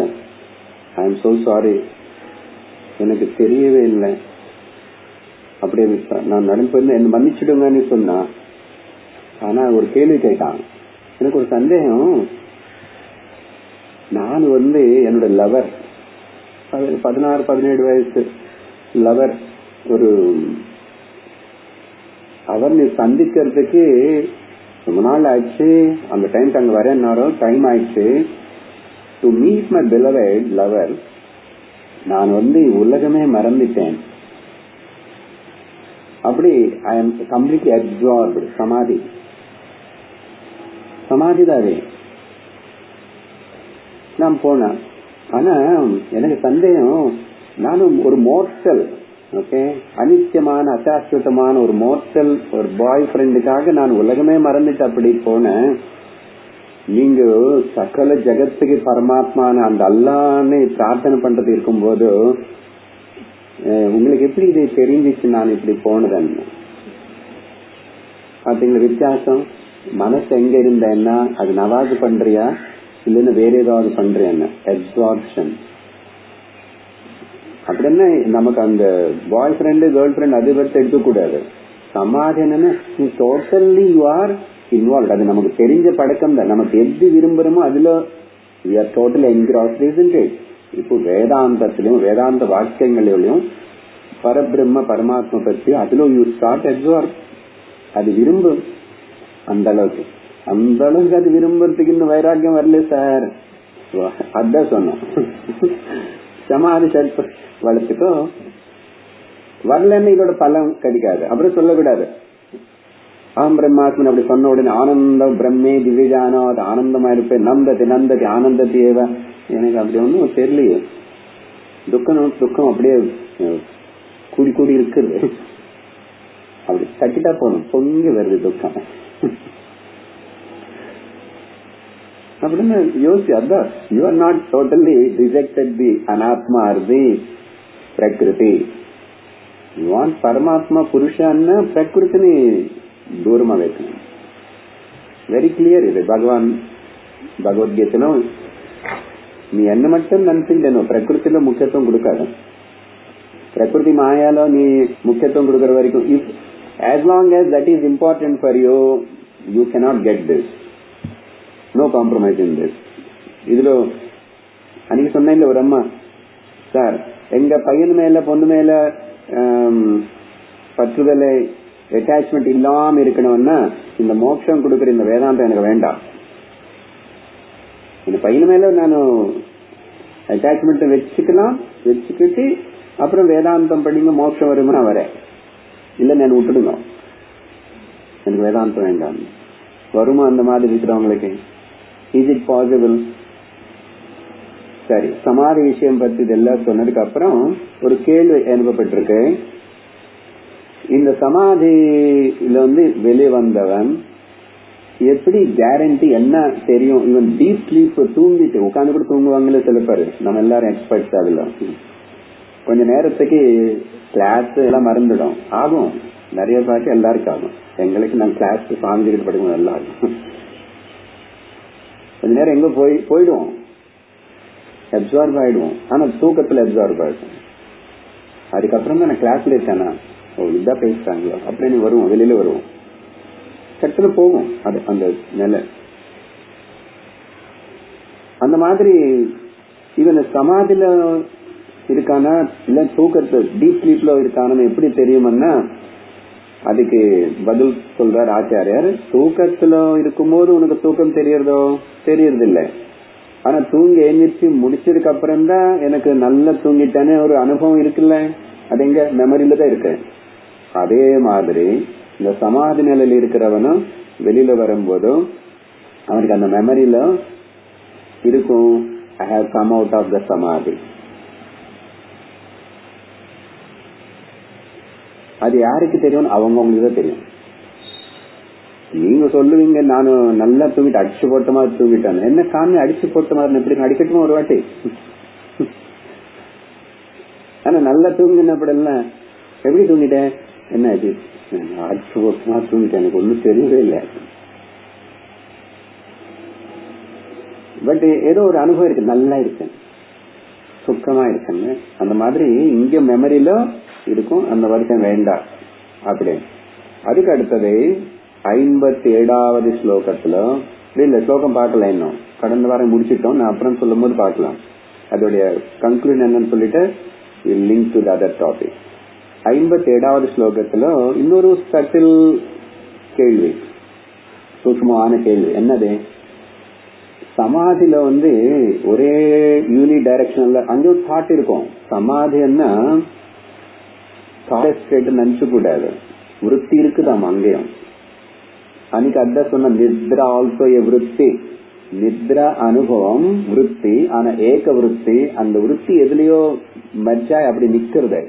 ஐ எம் சோ சாரி, எனக்கு தெரியவே இல்லை. அப்படியே நான் நடந்து போயிருந்தேன், என்ன மன்னிச்சுடுங்கன்னு சொன்னா. ஆனா ஒரு கேள்வி கேட்டான். எனக்கு ஒரு சந்தேகம், நான் என்னோட லவர், 16-17 வயசு லவர், ஒரு அவர் சந்திக்கிறதுக்கு ரொம்ப நாள் ஆயிடுச்சு. அந்த டைம் அங்க வரேன்னாரும் டைம் ஆயிடுச்சு. To meet my beloved lover, நான் உலகமே மறந்துட்டேன். அப்படி ஐ எம் கம்ப்ளீட்லி அப்சார்ப்டு. சமாதிதாவே நான் போனேன். ஆனா எனக்கு சந்தேகம், நானும் ஒரு மோர்டல், ஓகே, அனித்தியமான அசாஸ்வதமான ஒரு மோர்டல், ஒரு பாய் ஃப்ரெண்டுக்காக நான் உலகமே மறந்துட்டு அப்படி போனேன். நீங்க சகல ஜகத்துக்கு பரமாத்மான அந்த அல்லான்னு பிரார்த்தனை பண்றது இருக்கும்போது உங்களுக்கு எப்படி இது தெரிஞ்சிச்சு நான் இப்படி போனதுன்னு? பாத்தீங்களா வித்தியாசம்? மனசு எங்க இருந்த என்ன, அது நவாது பண்றியா இல்லன்னு வேற ஏதாவது பண்றியா? அப்சார்ப்ஷன். அப்படின்னா நமக்கு அந்த பாய் ஃப்ரெண்டு கேர்ள் ஃப்ரெண்ட் அது பற்றி எடுக்க கூடாது. சமாதி என்னன்னா டோட்டல்லி யூ ஆர் இன்வால்வ். அது நமக்கு தெரிஞ்ச பழக்கம் தான். நமக்கு எது விரும்புறோமோ அதுல we are totally engrossed, isn't it? இப்போ வேதாந்தத்திலும் வேதாந்த வாக்கியங்களிலும் பரபிரம்ம பரமாத்மா பற்றி அதுல யூ ஸ்டார்ட் அப்சார்ப். அது விரும்பும் அந்த அளவுக்கு அது விரும்புறதுக்கு இன்னும் வைராக்கியம் வரல சார். அதான் சொன்னோம். சமாதி வளர்த்துக்கோ, வரலன்னு இதோட பலம் கிடைக்காது. அப்புறம் சொல்லக்கூடாது ஆம் பிரம்மாத்மன் அப்படி சொன்ன உடனே ஆனந்தம் பிரம்மே திவ்யஜானோ, அது ஆனந்தமா இருப்பேன், நந்ததி ஆனந்தத்தி ஏவ. எனக்கு அப்படி ஒன்னும் தெரியலையே. துக்கம் அப்படியே கூடி இருக்குது. அப்படி தட்டிட்டா போகணும், பொங்கி வருது துக்கம். அப்படின்னு யோசி. அதான் you are not totally rejected the anatma or தி பிரகிருதி. யூ வாண்ட் பரமாத்மா புருஷான்னா பிரகிருத்தினி தூரமா வைக்கணும். வெரி கிளியர் இது. பகவத்கீதையிலும் நீ என்ன மட்டும் நினைச்சுட்டேனோ பிரகிருத்தில முக்கியத்துவம் கொடுக்காது. பிரகிருதி மாயால நீ முக்கியத்துவம் கொடுக்கற வரைக்கும், if as long as that is important for you, you cannot get this. No compromise in this. இதுல அன்னைக்கு சொன்னேன் ஒரு அம்மா, சார் எங்க பையன் மேல பொண்ணு மேல பற்றுதலை அட்டாச்மெண்ட் இல்லாம இருக்கணும்னா இந்த மோட்சம் கொடுக்கற இந்த வேதாந்தம் எனக்கு வேண்டாம். இந்த பையன் மேல நான் அட்டாச்மெண்ட் வச்சுக்கிட்டு அப்புறம் வேதாந்தம் படிங்க மோட்சம் வருமா வரேன். இல்ல நான் விட்டுடுங்க, எனக்கு வேதாந்தம் வேண்டாம். வருமா அந்த மாதிரி இருக்கிறவங்களுக்கு? Is it possible? சரி, சமாதி விஷயம் பத்தி இதெல்லாம் சொன்னதுக்கு அப்புறம் ஒரு கேள்வி அனுப்பப்பட்டிருக்கு. இந்த சமாதியில வெளியே வந்தவன் எப்படி கேரண்டி என்ன தெரியும்? இவன் டீப் ஸ்லீப் தூங்கிட்டு உட்காந்து கூட தூங்குவாங்களே சில பேர், நம்ம எல்லாரும் எக்ஸ்பர்ட்ஸ். அதுல கொஞ்ச நேரத்துக்கு கிளாஸ் எல்லாம் மறந்துடும். ஆகும், நிறைய பாட்டு எல்லாருக்கும் ஆகும். எங்களுக்கு நான் கிளாஸ் சாஞ்சுக்கிட்டு படிக்கணும் எல்லாருக்கும். கொஞ்ச நேரம் எங்க போயிடுவோம், அப்சார்ப் ஆயிடுவோம். ஆனா தூக்கத்துல அப்சார்ப் ஆயிடும். அதுக்கப்புறம் தான் நான் கிளாஸ்ல இருக்கேனா, இதா பேசுறாங்களோ அப்படின்னு வருவோம், வெளியில வருவோம், சட்டுல போகும். அது அந்த நிலை. அந்த மாதிரி இவன் சமாதியில இருக்கானா இல்ல தூக்கத்துல டீப் ஸ்லீப்ல இருக்கானு எப்படி தெரியும்னா, அதுக்கு பதில் சொல்றார் ஆச்சாரியர். தூக்கத்துல இருக்கும்போது உனக்கு தூக்கம் தெரியறது இல்லை. ஆனா தூங்கி எழுந்திரிச்சு முடிச்சதுக்கு அப்புறம் தான் எனக்கு நல்லா தூங்கிட்டானே ஒரு அனுபவம் இருக்குல்ல, அது எங்க மெமரியில தான் இருக்கு. அதே மாதிரி இந்த சமாதி நிலையில இருக்கிறவனும் வெளியில வரும்போதும் அவனுக்கு அந்த மெமரியில இருக்கும், I have come out of the samadhi. அது யாருக்கு தெரியும்? அவங்களுக்கு தான் தெரியும். நீங்க சொல்லுவீங்க நானும் நல்லா தூங்கிட்டு அடிச்சு போட்ட மாதிரி தூங்கிட்டேன். என்ன காமி அடிச்சு போட்ட மாதிரி? எப்படி அடிக்கட்டுமா ஒரு வாட்டி? ஆனா நல்லா தூங்கினப்படலாம் எப்படி தூங்கிட்டேன், என்ன ஆச்சு, அடிச்சு போட்ட மாதிரி தூங்கிட்டேன், எனக்கு ஒன்னும் தெரியவே இல்லை. பட் ஏதோ ஒரு அனுபவம் இருக்கு, நல்லா இருக்கேன், சுக்கமா இருக்குங்க. அந்த மாதிரி இங்க மெமரியில இருக்கும். அந்த வருஷம் வேண்டாம் அப்படி. அதுக்கு அடுத்தது 57வது ஸ்லோகத்துல இல்ல ஸ்லோகம் பார்க்கல, இன்னும் கடந்த வாரம் முடிச்சிட்டோம். நான் அப்புறம் சொல்லும் போது பார்க்கலாம் அதோடைய கன்க்ளூஷன் என்னன்னு சொல்லிட்டு link to the other topic. 57வது ஸ்லோகத்துல இன்னொரு சட்டில் கேள்வி, சூக்ஷ்மமான கேள்வி. என்னது? சமாதியில ஒரே யூனி டைரக்ஷன்ல அங்கே ஒரு தாட் இருக்கும். சமாதின்னா நினைச்சு கூடாது, விருத்தி இருக்குதாம் அங்கேயும். அன்னைக்கு அதான் சொன்ன நித்ரா ஆல்சோ ஏ விருத்தி. நித்ரா அனுபவம் விருத்தி, ஆனா ஏக விருத்தி. அந்த விருத்தி எதுலயோ மர்ஜாய் அப்படி நிக்கிறது.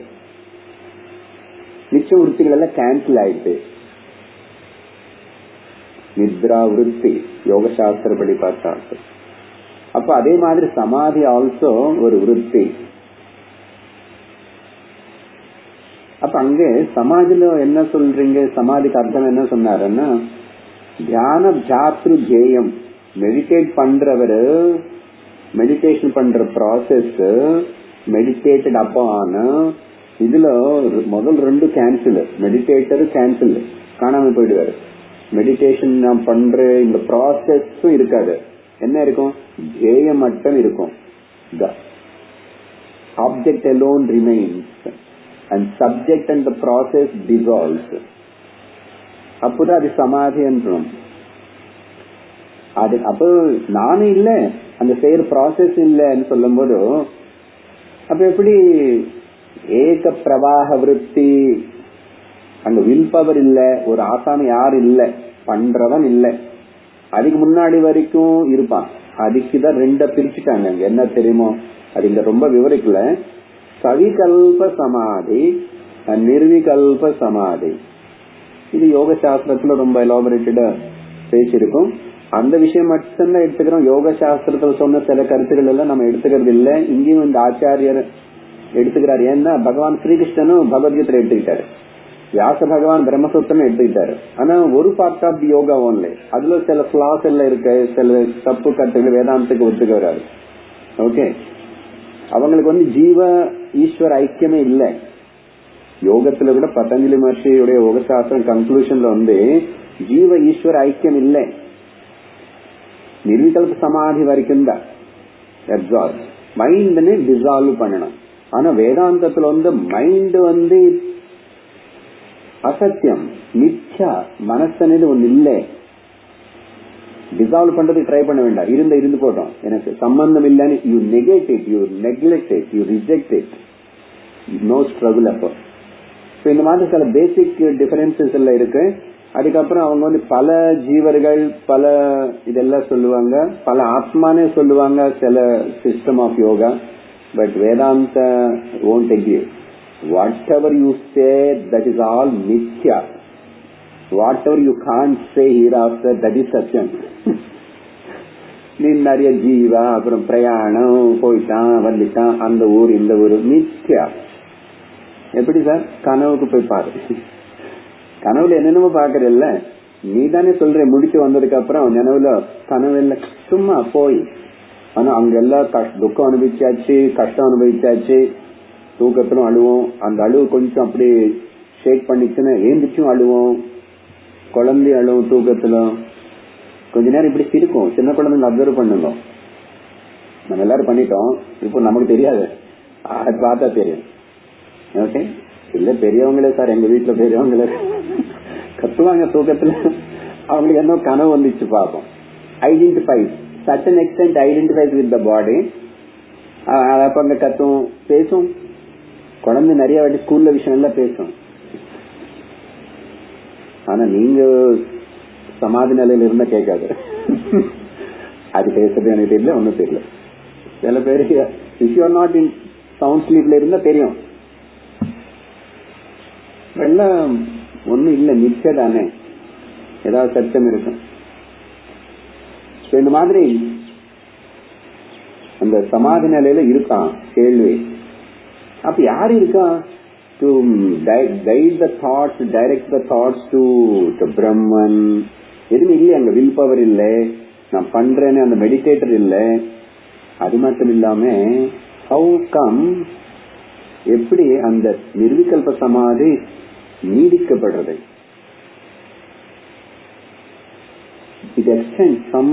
மிச்ச விருத்திகள் எல்லாம் கேன்சல் ஆயிடுச்சு. நித்ரா விருத்தி யோக சாஸ்திரப்படி பார்த்தா. அப்ப அதே மாதிரி சமாதி ஆல்சோ ஒரு விருத்தி. அப்ப அங்கே சமாதில என்ன சொல்றீங்க? சமாதிக்கு அர்த்தம் என்ன சொன்னாருன்னா, தியான ஜாத்ரு ஜேயம். மெடிடேட் பண்றவரு, மெடிடேஷன் பண்ற ப்ராசஸ், மெடிடேட்டட் அப்பான இதுல முதல் ரெண்டு கேன்சல். மெடிடேட்டர் கேன்சல், காணாம போயிடுவாரு. மெடிடேஷன் நான் பண்ற இந்த ப்ராசஸும் இருக்காது. என்ன இருக்கும்? ஜேயம் மட்டும் இருக்கும். Object alone remains and subject and the process dissolves. அப்போதான் அது சமாதி என்றும். அது அப்போ நானும் இல்ல, அந்த செய்யற ப்ராசஸ் இல்லன்னு சொல்லும் போது அப்ப எப்படி ஏக பிரவாக விருத்தி? அங்க வில் பவர் இல்ல, ஒரு ஆசாமி யாரும் இல்ல, பண்றவன் இல்ல. அதுக்கு முன்னாடி வரைக்கும் இருப்பான். அதுக்குதான் ரெண்ட பிரிச்சுட்டாங்க. என்ன தெரியுமோ, அது இங்க ரொம்ப விவரிக்கல. சவிகல்ப சமாதி, நிர்விகல்ப சமாதி. இது யோக சாஸ்திரத்துல ரொம்ப எலாபரேட்டடா பேசிருக்கும். அந்த விஷயம் மட்டும்தான் எடுத்துக்கிறோம். யோக சாஸ்திரத்துல சொன்ன சில கருத்துக்கள் எல்லாம் நம்ம எடுத்துக்கிறது இல்ல. இங்கேயும் இந்த ஆச்சாரியர் எடுத்துக்கிறார். ஏன்னா பகவான் ஸ்ரீகிருஷ்ணனும் பகவத்கீதை எடுத்துக்கிட்டாரு, வியாச பகவான் பிரம்மசூத்திரம் எடுத்துக்கிட்டாரு. ஆனா ஒரு part of the yoga only. அதுல சில பிளாஸ் எல்லாம் இருக்கு, சில தப்பு கருத்துக்கள் வேதாந்தத்துக்கு ஒத்துக்க வராது. ஓகே, அவங்களுக்கு ஜீவ ஈஸ்வர ஐக்கியமே இல்ல. யோகத்துல கூட பதஞ்சலி மகர்ஷியுடைய யோக சாஸ்திரம் கன்க்ளூஷன்ல ஜீவ ஈஸ்வர ஐக்கியம் இல்ல. நிர்விகல்ப சமாதி வரைக்கும் தான் மைண்ட் டிசால்வ் பண்ணணும். ஆனா வேதாந்தத்துல மைண்ட் அசத்தியம், மிச்சா, மனசனது ஒண்ணு இல்ல. டிசால்வ் பண்றதுக்கு ட்ரை பண்ண வேண்டாம். இருந்து போட்டோம், எனக்கு சம்பந்தம் இல்லன்னு you negate it, you neglect it, you reject it. No struggle. அப்போ இந்த மாதிரி சில பேசிக் டிஃபரன்சஸ் எல்லாம் இருக்கு. அதுக்கப்புறம் அவங்க பல ஜீவர்கள், பல இதெல்லாம் சொல்லுவாங்க, பல ஆத்மானே சொல்லுவாங்க சில சிஸ்டம் ஆஃப் யோகா. பட் வேதாந்த won't agree. Whatever you say, that is all mithya. Whatever you can't say hereafter, that is satyam. நீ நிறைய ஜீவா, அப்புறம் பிரயாணம், போயிட்டான் வந்துட்டான், அந்த ஊர் இந்த ஊர், மித்யா. எப்படி சார்? கனவுக்கு போய் பாரு. கனவுல என்னென்னமோ பாக்குறல்ல, நீ தானே சொல்ற. முடிச்சு வந்ததுக்கு அப்புறம் நினைவுல கனவு இல்ல, சும்மா போய். ஆனா அங்க எல்லாம் துக்கம் அனுபவிச்சாச்சு, கஷ்டம் அனுபவிச்சாச்சு. தூக்கத்திலும் அழுவோம். அந்த அழுவு கொஞ்சம் அப்படி ஷேக் பண்ணிச்சுன்னா ஏந்திச்சும் அழுவோம். குழந்தை அழுவும் தூக்கத்திலும். கொஞ்ச நேரம் இப்படி சிரிக்கும். சின்ன குழந்தைங்க அப்சர்வ் பண்ணுங்க. நம்ம எல்லாரும் பண்ணிட்டோம், இப்போ நமக்கு தெரியாது, அது பார்த்தா தெரியும். ஓகே, இல்ல பெரியவங்களே சார், எங்க வீட்டுல பெரியவங்களே கத்துவாங்க தூக்கத்துல. அவங்களுக்கு என்ன கனவு வந்துச்சு பார்ப்போம். Identifies certain extent identifies with the body. அப்ப அங்க கத்தும், பேசும். குழந்தை நிறைய வாட்டி ஸ்கூல்ல விஷயம் எல்லாம் பேசும். ஆனா நீங்க சமாதி நிலையில இருந்தா கேட்காது. அது பேசுறது எனக்கு தெரியல, ஒன்னும் தெரியல. சில பேருக்கு if you are not in sound ஸ்லீப்ல இருந்தா தெரியும். எல்லாம் ஒன்னும் இல்ல, நிச்சயம் தானே, ஏதாவது சத்தம் இருக்கும். இந்த மாதிரி அந்த சமாதி நிலையில இருக்கான் கேள்வி. அப்ப யாரு இருக்கா? To guide the thoughts, direct the thoughts to Brahman. எதுவுமே இல்லை அங்க. வில் பவர் இல்லை, நான் பண்றேன்னு அந்த மெடிடேட்டர் இல்லை. அது மட்டும் இல்லாம ஹவு கம், எப்படி அந்த நிர்விகல்ப சமாதி நீடிக்கப்படுறது? It extent, some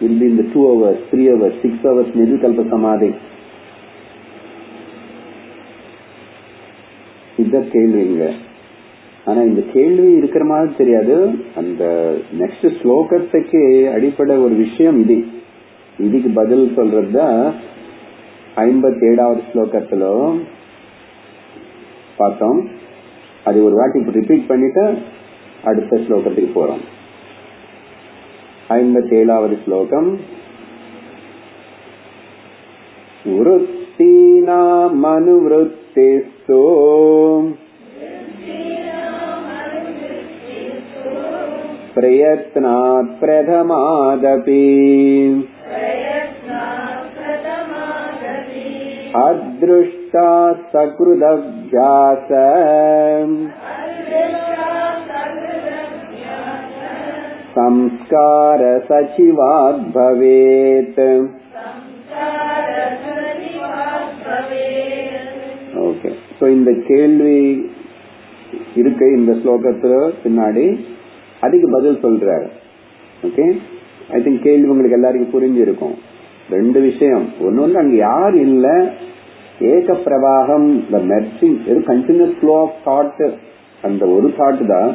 will be in the 2 hours, 3 hours, 6 hours nirvikalpa samadhi. இத கேள்விங்க. ஆனா இந்த கேள்வி இருக்கிற மாதிரி தெரியாது. அந்த நெக்ஸ்ட் ஸ்லோகத்துக்கு அடிப்படை ஒரு விஷயம் இது. இதுக்கு பதில் சொல்றதுதான் 57வது ஸ்லோகத்துல பார்த்தோம். அது ஒரு வாட்டி ரிப்பீட் பண்ணிட்டு அடுத்த ஸ்லோகத்துக்கு போறோம். 57வது ஸ்லோகம். விருத்தீனாம் அனுவ்ருத்திஸ்து பிரயத்னாத் பிரதமாதபி அத்ருஷ்டா சக்ருதவ்யாச சம்ஸ்கார சச்சிவாத் பவேத். ஓகே, சோ இந்த கேள்வி இருக்கு இந்த ஸ்லோகத்துல பின்னாடி. அதுக்கு பதில் சொல்றாரு. ஓகே, ஐ திங்க் கேள்வி உங்களுக்கு எல்லாருக்கும் புரிஞ்சிருக்கும். 2 விஷயம். ஒன்னு அங்க யார் இல்ல, ஏக பிரவாகம், the merging, continuous flow of thought. அந்த ஒரு தாட் தான்.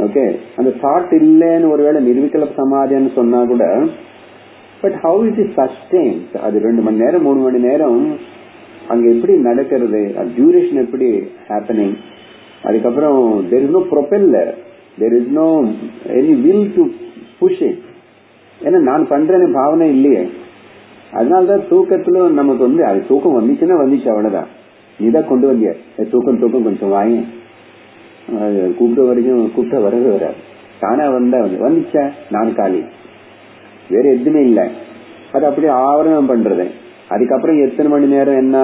ஓகே, அந்த தாட் இல்லன்னு ஒருவேளை நிர்விகல்ப சமாதின்னு சொன்னா கூட, but how it is sustain, அது 2 மணி நேரம் 3 மணி நேரம் அங்க எப்படி நடக்கிறது, டியூரேஷன் எப்படி ஹேப்பனிங். அதுக்கப்புறம் there is no propeller, there is no any will to push it. ஏன்னா நான் பண்றேன்னு பாவனை இல்லையே. அதனாலதான் தூக்கத்துல நமக்கு அது தூக்கம் வந்துச்சுன்னா வந்துச்சு, அவ்வளவுதான். நீதான் கொண்டு வந்திய தூக்கம் கொஞ்சம் வாங்க, கூப்பிட்ட வரைக்கும் கூப்பிட்ட வரது வராது. தானே வந்துச்சா நான் காலி, வேற எதுவுமே இல்லை. அது அப்படியே ஆவரணம் பண்றது. அதுக்கப்புறம் எத்தனை மணி நேரம் என்ன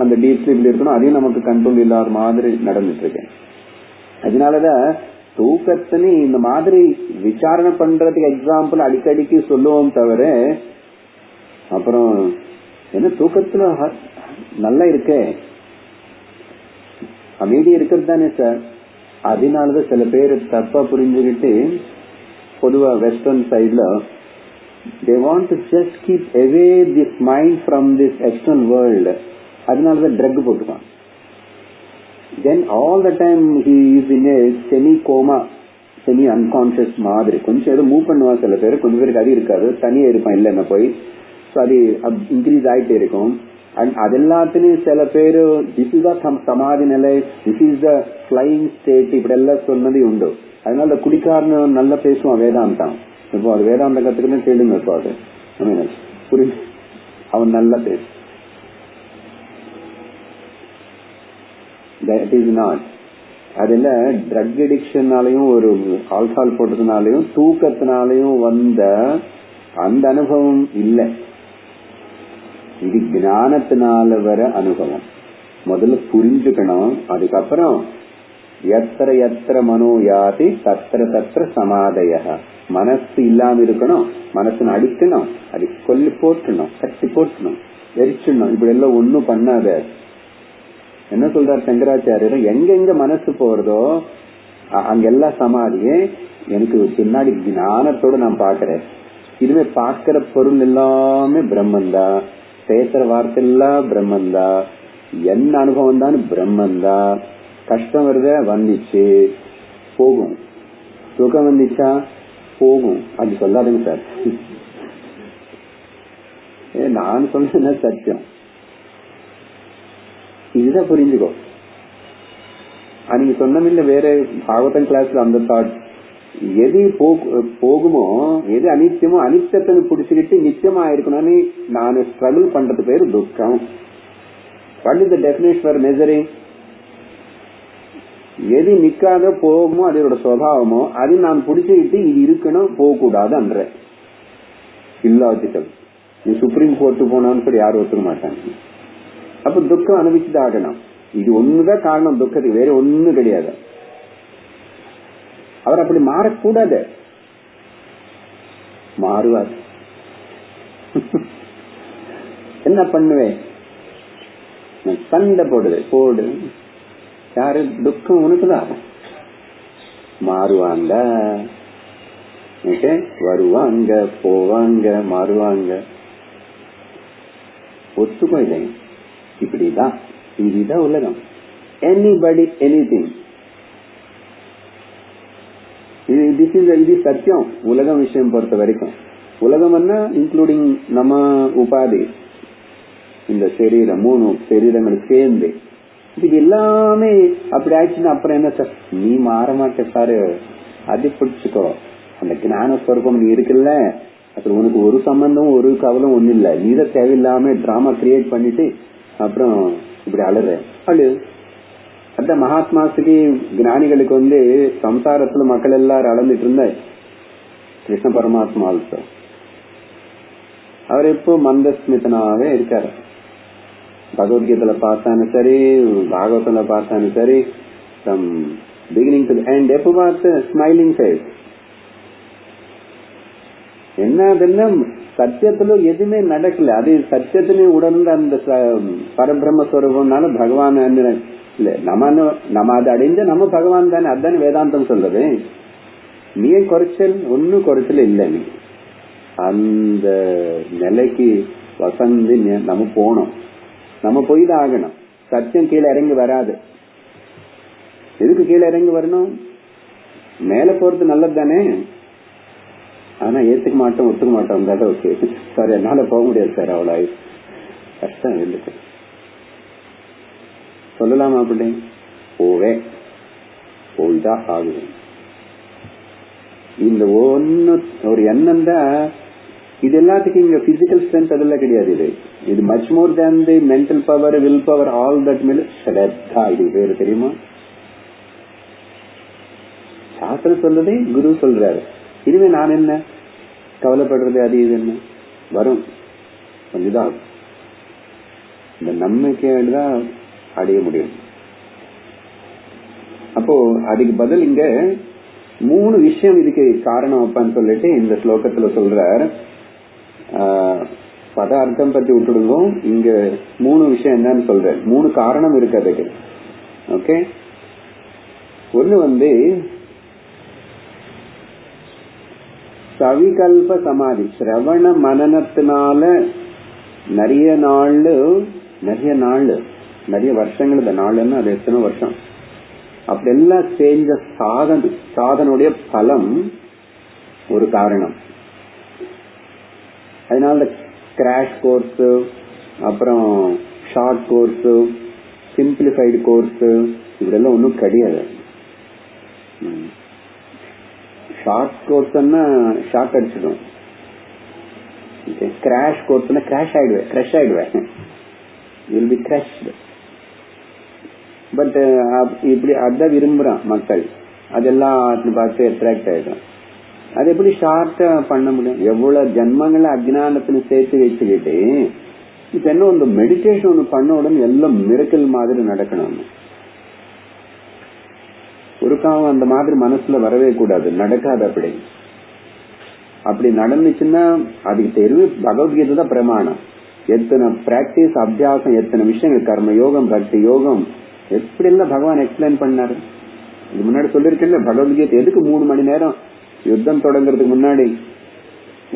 அந்த டீப் ஸ்லீப்ல இருக்கணும், அதையும் நமக்கு கண்ட்ரோல் இல்லாத மாதிரி நடந்துட்டு இருக்கேன். அதனாலதான் தூக்கத்தின்னு இந்த மாதிரி விசாரணை பண்றதுக்கு எக்ஸாம்பிள் அடிக்கடிக்கு சொல்லுவோம் தவிர, அப்புறம் என்ன தூக்கத்துல நல்லா இருக்கே, அமைதி இருக்கிறது தானே சார். அதனாலதான் சில பேர் தப்பா புரிஞ்சுக்கிட்டு, பொதுவா வெஸ்டர்ன் சைட்ல they want to just keep away this mind from this external world. அதனாலதான் drug போட்டுப்பான். then all the time he is in a semi coma, semi unconscious மாதிரி. கொஞ்சம் ஏதோ மூவ் பண்ணுவான் சில பேர், கொஞ்சம் பேருக்கு அது இருக்காது, தனியா இருப்பான் இல்லைன்னா போய். அது இன்க்ரீஸ் ஆயிட்டே இருக்கும். அண்ட் அது எல்லாத்துலயும் சில பேரு திஸ் இஸ் த சமாதி நிலை, this is the flying state, இப்படி எல்லாம் சொன்னது உண்டு. அதனால குடிக்காரன்னு நல்லா பேசுவான் வேதாந்தம். இப்போ அது வேதாந்த கத்துக்கணும் கேளுங்க. இப்போ அது புரிஞ்சு அவன் நல்லா பேசு. That is not. அதுல ட்ரக் அடிக்ஷனாலையும் ஒரு ஆல்கஹால் போட்டதுனாலையும் தூக்கத்தினாலையும் வந்த அந்த அனுபவம் இல்லை. இது ஞானத்தினால வர அனுபவம். முதல்ல புரிஞ்சுக்கணும். அதுக்கப்புறம் எத்திர எத்திர மனோ யாதி தத்திர தத்திர சமாதய. மனசு இல்லாம இருக்கணும், மனசு அடிக்கணும், அது கொல்லி போட்டணும், கட்டி போட்டணும், எரிச்சிடணும். இப்படி எல்லாம் ஒண்ணும் பண்ணாத. என்ன சொல்றார் சங்கராச்சாரியர், எங்க மனசு போறதோ அங்கெல்லாம் சமாதியே. எனக்கு பின்னாடி ஞானத்தோட நான் பாக்குறேன். இதுவே பாக்குற பொருள் எல்லாமே பிரம்மந்தா, பேசுற வார்த்தை எல்லாம் பிரம்மந்தா, என்ன அனுபவம் தான் பிரம்மந்தா. கஷ்டம் வருத வந்துச்சு போகும், சுகம் வந்துச்சா போகும். அது சொல்லாதுங்க சார். நான் சொன்ன சத்தியம் இதுதான் புரிஞ்சுக்கோ. நீங்க சொன்ன வேற பாகவதன் கிளாஸ்ல அந்த தாட், எது போகுமோ, எது அனித்தியமோ அனித்தியத்தை பிடிச்சுக்கிட்டு நித்தியமா இருக்கணும்னு நான் ஸ்ட்ரகிள் பண்றது பேரு துக்கம். What is the definition for measuring? எது நிக்காத போகுமோ அதோட சுவாவமோ அது நான் பிடிச்சுக்கிட்டு இது இருக்கணும் போகக்கூடாது அன்ற இல்லாஜிக்கல். நீ சுப்ரீம் கோர்ட்டு போனான்னு சொல்லி யாரும் ஒத்துக்க மாட்டாங்க. அப்ப துக்கம் அனுபவிச்சுதான் ஆகணும். இது ஒண்ணுதான் காரணம் துக்கத்துக்கு, வேற ஒண்ணு கிடையாது. அவர் அப்படி மாறக்கூடாது. மாறுவார். என்ன பண்ணுவேன், சண்டை போடு. யாரு துக்கம் உனக்குதான். மாறுவாங்க. ஓகே, வருவாங்க போவாங்க மாறுவாங்க, ஒத்துக்கும் இல்லை. இப்படிதான், இதுதான் உலகம். எனிபடி எனிதிங், இது சத்தியம். உலகம் விஷயம் பொறுத்த வரைக்கும் உலகம்னா இன்க்ளூடிங் நம்ம உபாதி, இந்த சரீரம், 3 சரீரங்கள் சேர்ந்து, இது எல்லாமே அப்படி ஆயிடுச்சுன்னா அப்புறம் என்ன சார், நீ மாற மாட்ட சாரு, அது பிடிச்சுக்கோ. அந்த ஞான ஸ்வரூபம் நீ இருக்குல்ல, அப்புறம் உனக்கு ஒரு சம்பந்தம் ஒரு கவலம் ஒண்ணு இல்ல. நீ தான் தேவையில்லாம டிராமா கிரியேட் பண்ணிட்டு அப்புறம் இப்படி அழு. அத மகாத்மாசுக்கு ஞானிகளுக்கு சம்சாரத்துல மக்கள் எல்லாரும் அளந்துட்டு இருந்த கிருஷ்ண பரமாத்மா ஆல்சோ, அவர் இப்போ மந்தஸ்மிதனாவே இருக்காரு. பகவத்கீதையில பார்த்தாலும் சரி, பாகவத்துல பார்த்தாலும் சரி, ஃப்ரம் பிகினிங் டு எண்ட் எப்ப பார்த்து ஸ்மைலிங் ஃபேஸ். என்ன சத்தியத்துல எதுவுமே நடக்கல, அது சத்தியத்திலே உணர்ந்த அந்த பரபிரம்மஸ்வரூபம்னால பகவான் இல்ல, நம்ம அதை அடைஞ்ச நம்ம பகவான் தானே. அதுதானே வேதாந்தம் சொல்றது. நீ குறைச்சல் ஒன்னும் குறைச்சல் இல்லை. நீ அந்த நிலைக்கு வசந்து நம்ம போனோம், நம்ம போய் தான் ஆகணும். சத்தியம் கீழே இறங்கி வராது. எதுக்கு கீழே இறங்கி வரணும்? மேல போறது நல்லது தானே. ஆனா ஏத்துக்க மாட்டோம், ஒத்துக்க மாட்டோம். ஓகே சார், என்னால போக முடியாது சார், அவ்வளவு கஷ்டம் இருக்கு சொல்லலாமா? அப்படி போய்தான் ஆகுது. இந்த ஒரு எண்ணம் தான் இது. எல்லாத்துக்கும் இங்க பிசிக்கல் ஸ்ட்ரென்த் அதெல்லாம் கிடையாது. இது much more than the mental power, will power, all that மேல ஸ்ரத்தா. இது பேரு தெரியுமா? சாஸ்திரம் சொல்றதே குரு சொல்றாரு. இனிமே நான் என்ன கவலைப்படுறது, அது இது என்ன வரும், கொஞ்சம்தான். இந்த நம்பிக்கைதான் அடைய முடியும். அப்போ அதுக்கு பதில் இங்க 3 விஷயம் இதுக்கு காரணம் அப்பான்னு சொல்லிட்டு இந்த ஸ்லோகத்துல சொல்றார். பதார்த்தம் பத்தி விட்டுடுங்க, இங்க 3 விஷயம் என்னன்னு சொல்ற. 3 காரணம் இருக்கு அதுக்கு. ஓகே, ஒண்ணு சவிகல்ப சமாதி, சிரவண மனனத்தினால நிறைய வருஷங்கள், இந்த நாள்னா அது எத்தனை வருஷம், அப்படி எல்லாம் செஞ்ச சாதனுடைய பலம் ஒரு காரணம். அதனால கிராஷ் கோர்ஸ், அப்புறம் ஷார்ட் கோர்ஸ், சிம்பிளிஃபைடு கோர்ஸ், இப்படியெல்லாம் ஒன்றும் கிடையாது. ஷார்ட் கோர்ஸ்னா ஷார்ட் அடிச்சிடும். கிராஷ் கோர்ஸ்னா கிராஷ் ஆயிடுவேன். Will be crashed. பட் இப்படி அதான் விரும்புறான் மக்கள், அதெல்லாம் பார்த்து அட்ராக்ட் ஆயிடும். அது எப்படி ஷார்ட்டா பண்ண முடியும்? எவ்வளவு ஜென்மங்களை அஜ்ஞானத்துல சேர்த்து வச்சுக்கிட்டு இப்ப என்ன ஒரு மெடிடேஷன் ஒண்ணு பண்ண உடனே எல்லாம் மிரக்கல் மாதிரி நடக்கணும். ஒரு காலம் அந்த மாதிரி மனசுல வரவே கூடாது, நடக்காது. அப்படி நடந்துச்சுன்னா அதுக்கு தெரிவு பகவத்கீதை தான் பிரமாணம். எத்தனை பிராக்டிஸ், அபியாசம், எத்தனை விஷயங்கள், கர்ம யோகம், பக்தி யோகம், எப்படி எல்லாம் பகவான் எக்ஸ்பிளைன் பண்ணாரு. இது முன்னாடி சொல்லிருக்கேன்ல, பகவத்கீதை எதுக்கு 3 மணி நேரம் யுத்தம் தொடங்குறதுக்கு முன்னாடி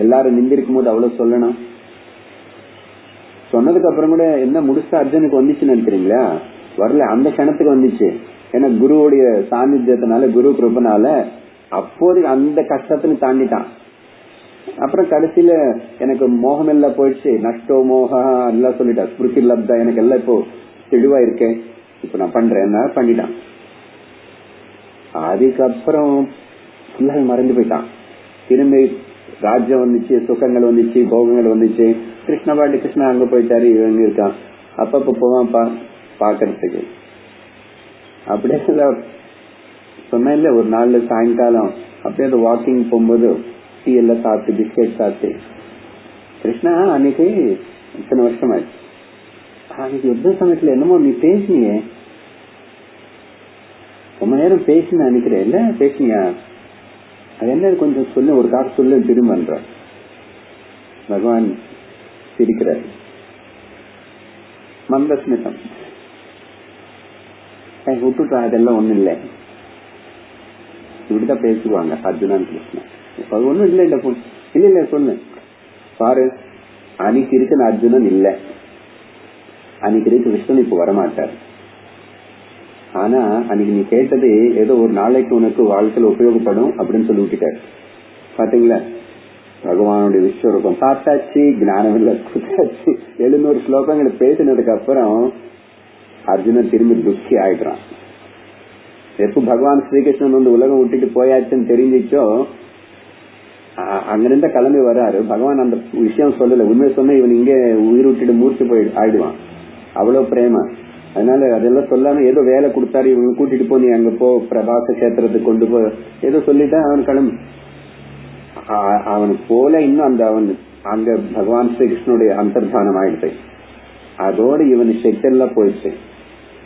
எல்லாரும் நிந்திருக்கும் போது அவ்வளவு சொல்லணும். சொன்னதுக்கு அப்புறம் கூட என்ன முடிச்சா அர்ஜுனுக்கு வந்துச்சுன்னு நினைக்கிறீங்களா? வரல, அந்த கணத்துக்கு வந்துச்சு. ஏன்னா குருவுடைய சாநித்தியத்தினால, குரு கிருபனால அப்போது அந்த கஷ்டத்துல தாண்டிட்டான். அப்புறம் கடைசியில எனக்கு மோகம் எல்லாம் போயிடுச்சு, நஷ்டோ மோகா எல்லாம் சொல்லிட்டா, ஸ்மிருதி லப்தா, எனக்கு எல்லாம் இப்போ தெளிவா இருக்கேன், இப்ப நான் பண்றேன் பண்ணிட்டான். அதுக்கப்புறம் மறந்து போயிட்டான். திரும்பி ராஜ்யம் வந்துச்சு, சுகங்கள் வந்துச்சு, போகங்கள் வந்துச்சு. கிருஷ்ணபாட்டி கிருஷ்ணா அங்க போயிட்டாரு, இவங்க இருக்கான். அப்பப்ப போவான் பாக்கிறதுக்கு. அப்படியே சொன்ன ஒரு நாள் சாயங்காலம் அப்படியே அந்த வாக்கிங் போகும்போது டீ எல்லாம் சாப்பிட்டு, பிஸ்கெட் சாப்பிட்டு, கிருஷ்ணா அன்னைக்கு இத்தனை வருஷம் ஆச்சு, அன்னைக்கு யுத்த சமயத்துல என்னமோ நீ பேசினியே, ரொம்ப நேரம் பேசின நினைக்கிறேன், இல்ல பேசினியா, அது என்ன கொஞ்சம் சொல்லு, ஒரு காசு சொல்லு திரும்பன்ற. பகவான் சிரிக்கிறார், மந்தஸ்மிதம், விட்டுட்டா, அதெல்லாம் ஒண்ணு இல்லை. இப்படிதான் பேசுவாங்க அர்ஜுனன் கிருஷ்ணன். ஒண்ணும் இல்ல இல்ல இல்ல இல்ல சொன்ன பாரு, அன்னைக்கு இருக்கிற அர்ஜுனன் இல்ல, அன்னைக்கு இருக்க கிருஷ்ணன் இப்ப வரமாட்டார். ஆனா அன்னைக்கு நீ கேட்டது ஏதோ ஒரு நாளைக்கு உனக்கு வாழ்க்கையில உபயோகப்படும் அப்படின்னு சொல்லி விட்டுட்டாரு. பாத்தீங்களா, பகவானுடைய விஸ்வரூபம் பார்த்தாச்சு, ஞானம் இல்ல கொடுத்தாச்சு. 700 ஸ்லோகங்களை பேசினதுக்கு அப்புறம் அர்ஜுனன் திரும்பி துக்கி ஆயிடுறான். எப்ப பகவான் ஸ்ரீகிருஷ்ணன் வந்து உலகம் விட்டுட்டு போயாச்சுன்னு தெரிஞ்சிச்சோ அங்கிருந்த கிளம்பி வர்றாரு. பகவான் அந்த விஷயம் சொல்லல, உண்மை சொன்ன இவன் இங்கே உயிர் விட்டுட்டு மூர்த்தி ஆயிடுவான், அவ்வளவு பிரேம. அதனால அதெல்லாம் சொல்லாம ஏதோ வேலை கொடுத்தாரு, இவங்க கூட்டிட்டு போ, நீ அங்க போ, பிரபாச கஷேத்திரத்துக்கு கொண்டு போ, ஏதோ சொல்லிட்டா அவன் கிளம்பி. அவனுக்கு போல இன்னும் அந்த அவன் அங்க பகவான் ஸ்ரீகிருஷ்ணனுடைய அந்தர்தானம் ஆயிடுச்சு. அதோடு இவனு செட்டெல்லாம் போயிடுச்சு.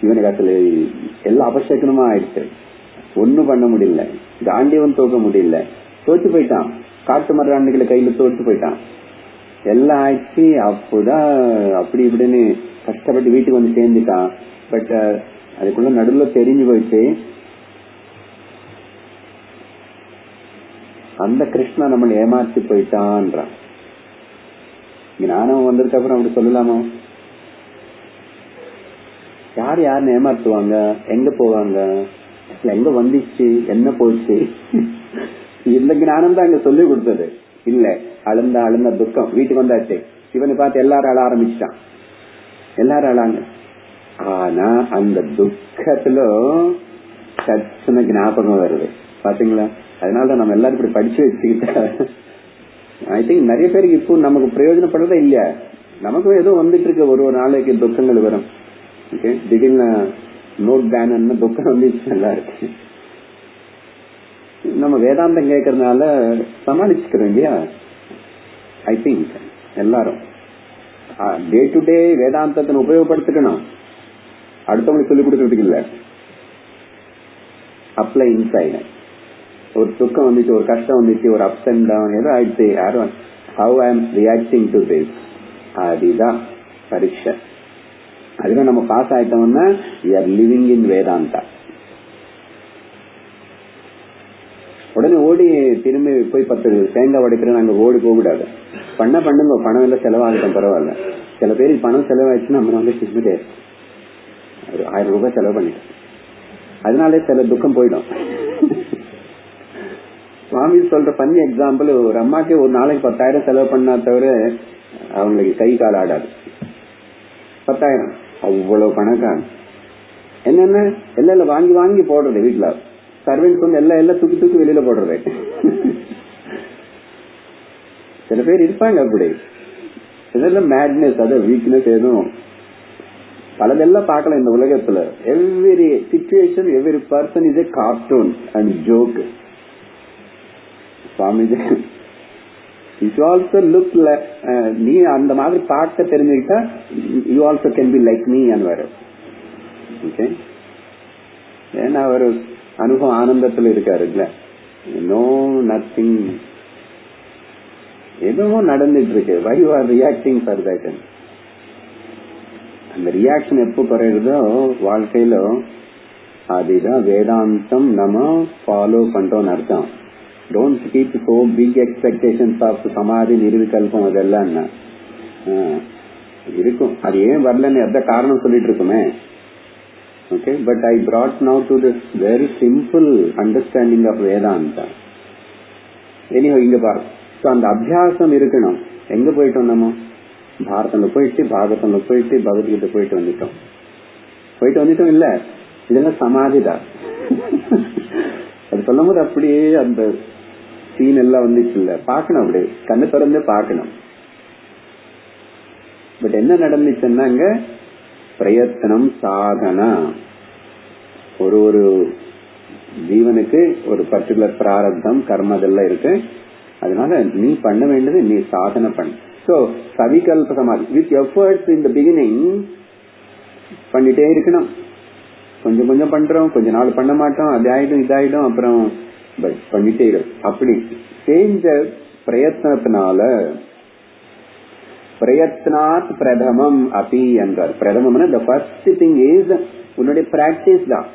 இவனுக்கு அதுல எல்லாம் அபசேகனமா ஆயிடுச்சு. ஒண்ணும் பண்ண முடியல, காண்டியவன் தூக்க முடியல, தோற்று போயிட்டான். காட்டு மராண்டிகளை கையில தோற்று போயிட்டான், எல்லாம் ஆயிடுச்சு. அப்போதான் அப்படி இப்படின்னு கஷ்டப்பட்டு வீட்டுக்கு வந்து சேர்ந்துட்டான். பட் அதுக்குள்ள நடுவுல தெரிஞ்சு போயிடுச்சு, அந்த கிருஷ்ணா நம்மளை ஏமாற்றி போயிட்டான்றான். ஞானம் வந்ததுக்கு அப்புறம் அப்படி சொல்லலாமா? யார் யாருன்னு ஏமாத்துவாங்க, எங்க போவாங்க, எங்க வந்துச்சு, என்ன போச்சு? இந்த ஞானம் தான் அங்க சொல்லி கொடுத்தது இல்ல. அழுந்த துக்கம் வீட்டுக்கு வந்தாச்சு, இவனை பார்த்து எல்லாரும் அழ ஆரம்பிச்சுட்டான், எல்லாரும் அழாங்க. ஆனா அந்த துக்கத்துல சச்சன ஞாபகம் வருது, பாத்தீங்களா? அதனாலதான் நம்ம எல்லாரும் இப்படி படிச்சு வச்சுக்கிட்டா ஐ திங்க் நிறைய பேருக்கு இப்போ நமக்கு பிரயோஜனப்படுறதே இல்லையா. நமக்கும் ஏதோ வந்துட்டு இருக்கு, ஒரு நாளைக்கு துக்கங்கள் வரும். ஓகே, திடீர்னு நோட் பேன் துக்கம் வந்துச்சு, நல்லா இருக்கு. நம்ம வேதாந்தம் கேட்கறதுனால சமாளிச்சுக்கிறோம் இல்லையா. ஐ திங்க் எல்லாரும் டே டு டே வேதாந்தத்தை உபயோகப்படுத்திக்கணும், அடுத்தவங்களுக்கு சொல்லிக் கொடுக்கறதுக்கு இல்ல. Apply inside. ஒரு துக்கம் வந்துச்சு, ஒரு கஷ்டம் வந்துச்சு, ஒரு அப்ஸ் அண்ட் டவுன் ஏதோ ஆயிடுச்சு, யாரும் how I am reacting to this, அதுதான் பரீட்சை. அதுதான் நம்ம பாஸ் ஆயிட்டோம்னா we are living in Vedanta. உடனே ஓடி திரும்பி போய் 10 தேங்காய் உடைக்கிறேன் அங்க ஓடி போக கூடாது. பண்ணுங்க, பணம் எல்லாம் செலவாகட்டும் பரவாயில்ல. சில பேருக்கு பணம் செலவாயிடுச்சுன்னா நம்ம வந்து சிரிச்சுட்டே 1000 ரூபாய் செலவு பண்ணிட்டோம், அதனாலே சில துக்கம் போயிடும். சுவாமி சொல்ற பண்ணி எக்ஸாம்பிள், ஒரு அம்மாக்கு ஒரு நாளைக்கு 10,000 செலவு பண்ணா தவிர அவங்களுக்கு கை கால் ஆடாது. 10,000 அவ்வளவு பணக்காரன். என்னென்ன எல்லாம் வாங்கி வாங்கி போடுறது, வீட்டுல சர்வெண்ட் வந்து எல்லாம் தூக்கி வெளியில போடுறது. சில பேர் இருப்பாங்க அப்படி, இதெல்லாம் மேட்னஸ், அத வீக்னஸ் எதுவும் பலதெல்லாம் பார்க்கலாம் இந்த உலகத்துல. Every situation, every person is a cartoon and joke. Swamiji you also look like நீ அந்த மாதிரி பார்க்க தெரிஞ்சுக்கிட்டா you also can be like me and வர. ஓகே, ஏன்னா ஒரு அனுபவம் ஆனந்தத்துல இருக்காரு இல்ல, நோ நத்திங், எதுவும் நடந்துட்டு இருக்கு. why you are reacting for that? அந்த ரியாக்ஷன் எப்போ குறையுதோ வாழ்க்கையில, அதுதான் வேதாந்தம் நம்ம ஃபாலோ பண்றோம்னு அர்த்தம். Don't keep so big expectations of samadhi நிர்விகல்பம், அதெல்லாம் இருக்கும். அது ஏன் வரலன்னு எந்த காரணம் சொல்லிட்டு இருக்குமே. Okay, but I brought now to this very simple understanding of Vedanta. anyhow இங்க பாரு, அந்த அபியாசம் இருக்கணும். எங்க போயிட்டோம் நம்ம? பாரதம்ல போயிட்டு, பாகவதம்ல போயிட்டு, பகவத்கீதை போயிட்டு வந்துட்டோம் இல்ல, இதெல்லாம் சமாதிதான். அது சொல்லும் போது அப்படியே அந்த சீன் எல்லாம் வந்துச்சு இல்ல, பாக்கணும், அப்படியே கண்ணை திறந்து பாக்கணும். பட் என்ன நடந்துச்சுன்னா அங்க பிரயத்தனம், சாதனா, ஒரு ஜீவனுக்கு ஒரு பர்டிகுலர் பிராரப்தம், கர்மம் அதெல்லாம் இருக்கு. அதனால நீ பண்ண வேண்டியது நீ சாதனை பண்ண. சோ சவிகல்ப சமாதி with efforts in the beginning பண்ணிட்டே இருக்கணும். கொஞ்சம் கொஞ்சம் பண்றோம், கொஞ்ச நாள் பண்ண மாட்டோம், அது ஆயிடும் இதாயிடும், அப்புறம் பண்ணிட்டே இருக்கும். அப்படி செஞ்ச பிரயத்னத்தினால, பிரயத்னாத் பிரதமம் அபி என்றார். பிரதமம்னா the first thing is உன்னுடைய பிராக்டிஸ் தான்.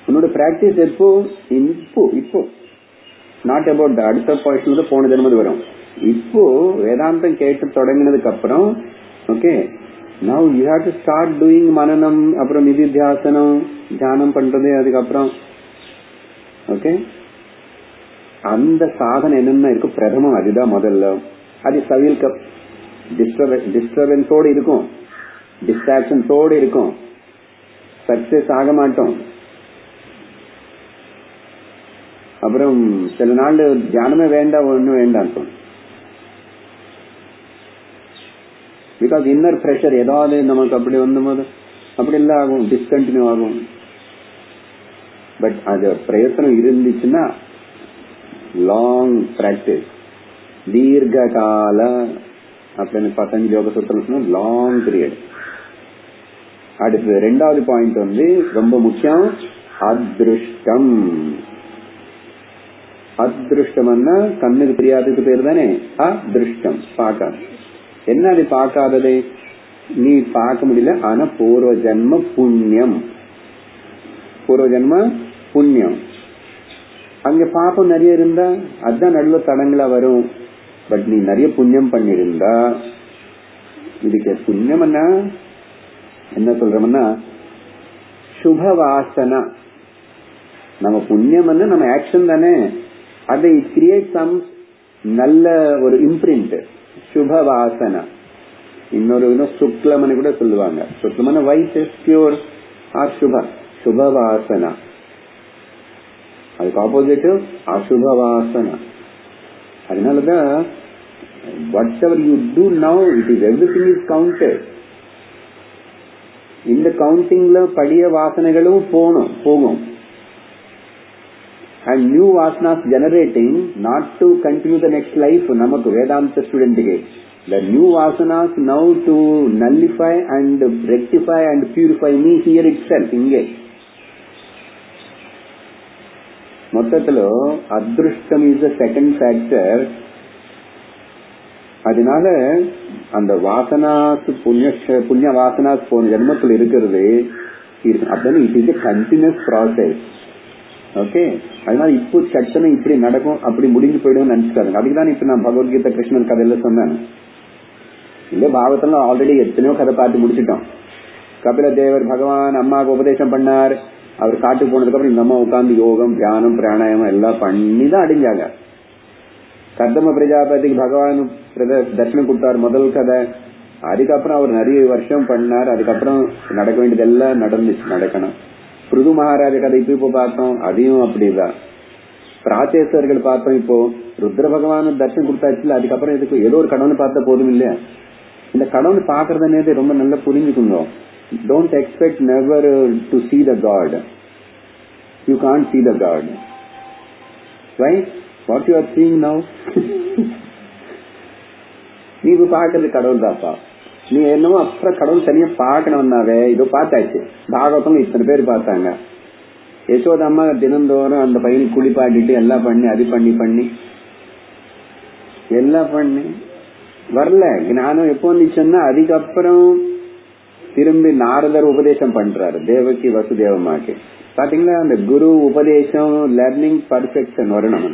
உன்னோட பிராக்டிஸ் எப்போ? இப்போ நாட் அபவுட் அடுத்த பாயிண்ட்ல போன ஜென்மது வரும். இப்போ வேதாந்தம் கேட்டு தொடங்கினதுக்கு அப்புறம் okay now you have to start doing மனனம், அப்புறம் நிதித்தியாசனம் தியானம் பண்றது. அதுக்கப்புறம் ஓகே அந்த சாதனை என்னென்ன இருக்கு பிரதமம் அதுதான் முதல்ல. அது சவில் டிஸ்டர்பன்ஸோடு இருக்கும், டிஸ்ட்ராக்ஷன்ஸோடு இருக்கும், சக்சஸ் ஆக மாட்டோம். அப்புறம் சில நாள் தியானமே வேண்டாம், ஒன்னும் வேண்டாம். பிகாஸ் இன்னர் பிரஷர் ஏதாவது நமக்கு அப்படி வந்தபோது அப்படி இல்ல ஆகும், டிஸ்கண்டினியூ ஆகும். பட் அது பிரயத்தனம் இருந்துச்சுன்னா லாங் பிராக்டிஸ், தீர்க்க கால அப்படின்னு பதஞ்சலி யோக சூத்திரம் லாங் பீரியட். அடுத்து ரெண்டாவது பாயிண்ட் வந்து ரொம்ப முக்கியம், அதிருஷ்டம். அதிருஷ்டம்னா கண்ணுக்கு தெரியாததுக்கு பேர் தானே அதிருஷ்டம், பார்க்காது. என்ன அது பார்க்காதது, நீ பார்க்க முடியல, ஆனா பூர்வ ஜன்ம புண்ணியம், பூர்வ ஜன்ம புண்ணியம் அங்க பாப்பம் நிறைய இருந்தா அதுதான் நடுவில் தடங்களா வரும். பட் நீ நிறைய புண்ணியம் பண்ணிருந்தா, இதுக்கு புண்ணியம் என்ன சொல்றோம்னா சுப வாசனா. நம்ம புண்ணியம் நம்ம ஆக்ஷன் தானே, அதை கிரியேட் சம் நல்ல ஒரு இம்ப்ரிண்ட், சுப வாசனா. இன்னொரு சுக்லமனு கூட சொல்லுவாங்க, சுக்லமன ஒயிட் பியூர் ஆர் சுப, சுப வாசனா. அதுக்கு ஆப்போசிட் அசுப வாசனா. அதனாலதான் whatever you do now it is everything is counted. இந்த கவுண்டிங்ல பழைய வாசனைகளும் போகும். And new vasanas generating not to continue the next life. Namakku Vedanta student ge the new vasanas now to nullify and rectify and purify me here itself. Inge மொத்தத்துல அதிருஷ்டம் is the second factor. அதனால அந்த வாசனாஸ் புண்ணிய வாசனாஸ் போன ஜென்மத்தில் இருக்கிறது அப்படின்னு it is a continuous process. Okay, அதனால இப்போ சட்டனை இப்படி நடக்கும் அப்படி முடிஞ்சு போயிடும் நினைச்சுக்காருங்க. அதுக்குதான் இப்ப நான் பகவத்கீதை கிருஷ்ணன் கதையில சொன்னேன். இல்ல பாகவத்துல ஆல்ரெடி எத்தனையோ கதை பார்த்து முடிச்சுட்டோம். கபில தேவர் பகவான் அம்மாவுக்கு உபதேசம் பண்ணார். அவர் காட்டுக்கு போனதுக்கு அப்புறம் இந்த அம்மா உட்கார்ந்து யோகம் தியானம் பிராணாயாமம் எல்லாம் பண்ணிதான் அடைஞ்சாங்க. கர்தம பிரஜாபதிக்கு பகவான் தர்ஷனம் கொடுத்தார் முதல் கதை. அதுக்கப்புறம் அவர் நிறைய வருஷம் பண்ணார். அதுக்கப்புறம் நடக்க வேண்டியதெல்லாம் நடந்துச்சு, நடக்கணும். பிருது மகாராஜ கதை இப்போ பார்த்தோம், அதையும் அப்படிதான். பிராச்சேஸ்வர்கள் பார்த்தோம். இப்போ ருத்ர பகவான் தர்ஷனம் கொடுத்தாச்சு. அதுக்கப்புறம் இதுக்கு ஏதோ ஒரு கடவுள் பார்த்தா போதும் இல்லையா? இந்த கடவுள் பாக்குறதுனே ரொம்ப நல்லா புரிஞ்சுக்குங்க. Don't expect never to see the God. You can't see the God. Right? What you are seeing now? நீ பாக்குறது கடவுள் தாப்பா. நீ என்னவோ அப்புறம் கடவுள் தனியா பாக்கணும்னாவே இதோ பார்த்தாச்சு. பாகவதம் இத்தனை பேர் பார்த்தாங்க. யசோத அம்மா தினந்தோறும் அந்த பையனுக்கு குளிப்பாட்டிட்டு எல்லாம் பண்ணி அது பண்ணி எல்லாம் பண்ணி வரல. ஞானம் எப்போ வந்துச்சுன்னா அதுக்கப்புறம் திரும்பி நாரதர் உபதேசம் பண்றாரு தேவகி வசுதேவமாக்கு. பாத்தீங்களா, அந்த குரு உபதேசம் லர்னிங் பர்ஃபெக்ஷன் வரணும்.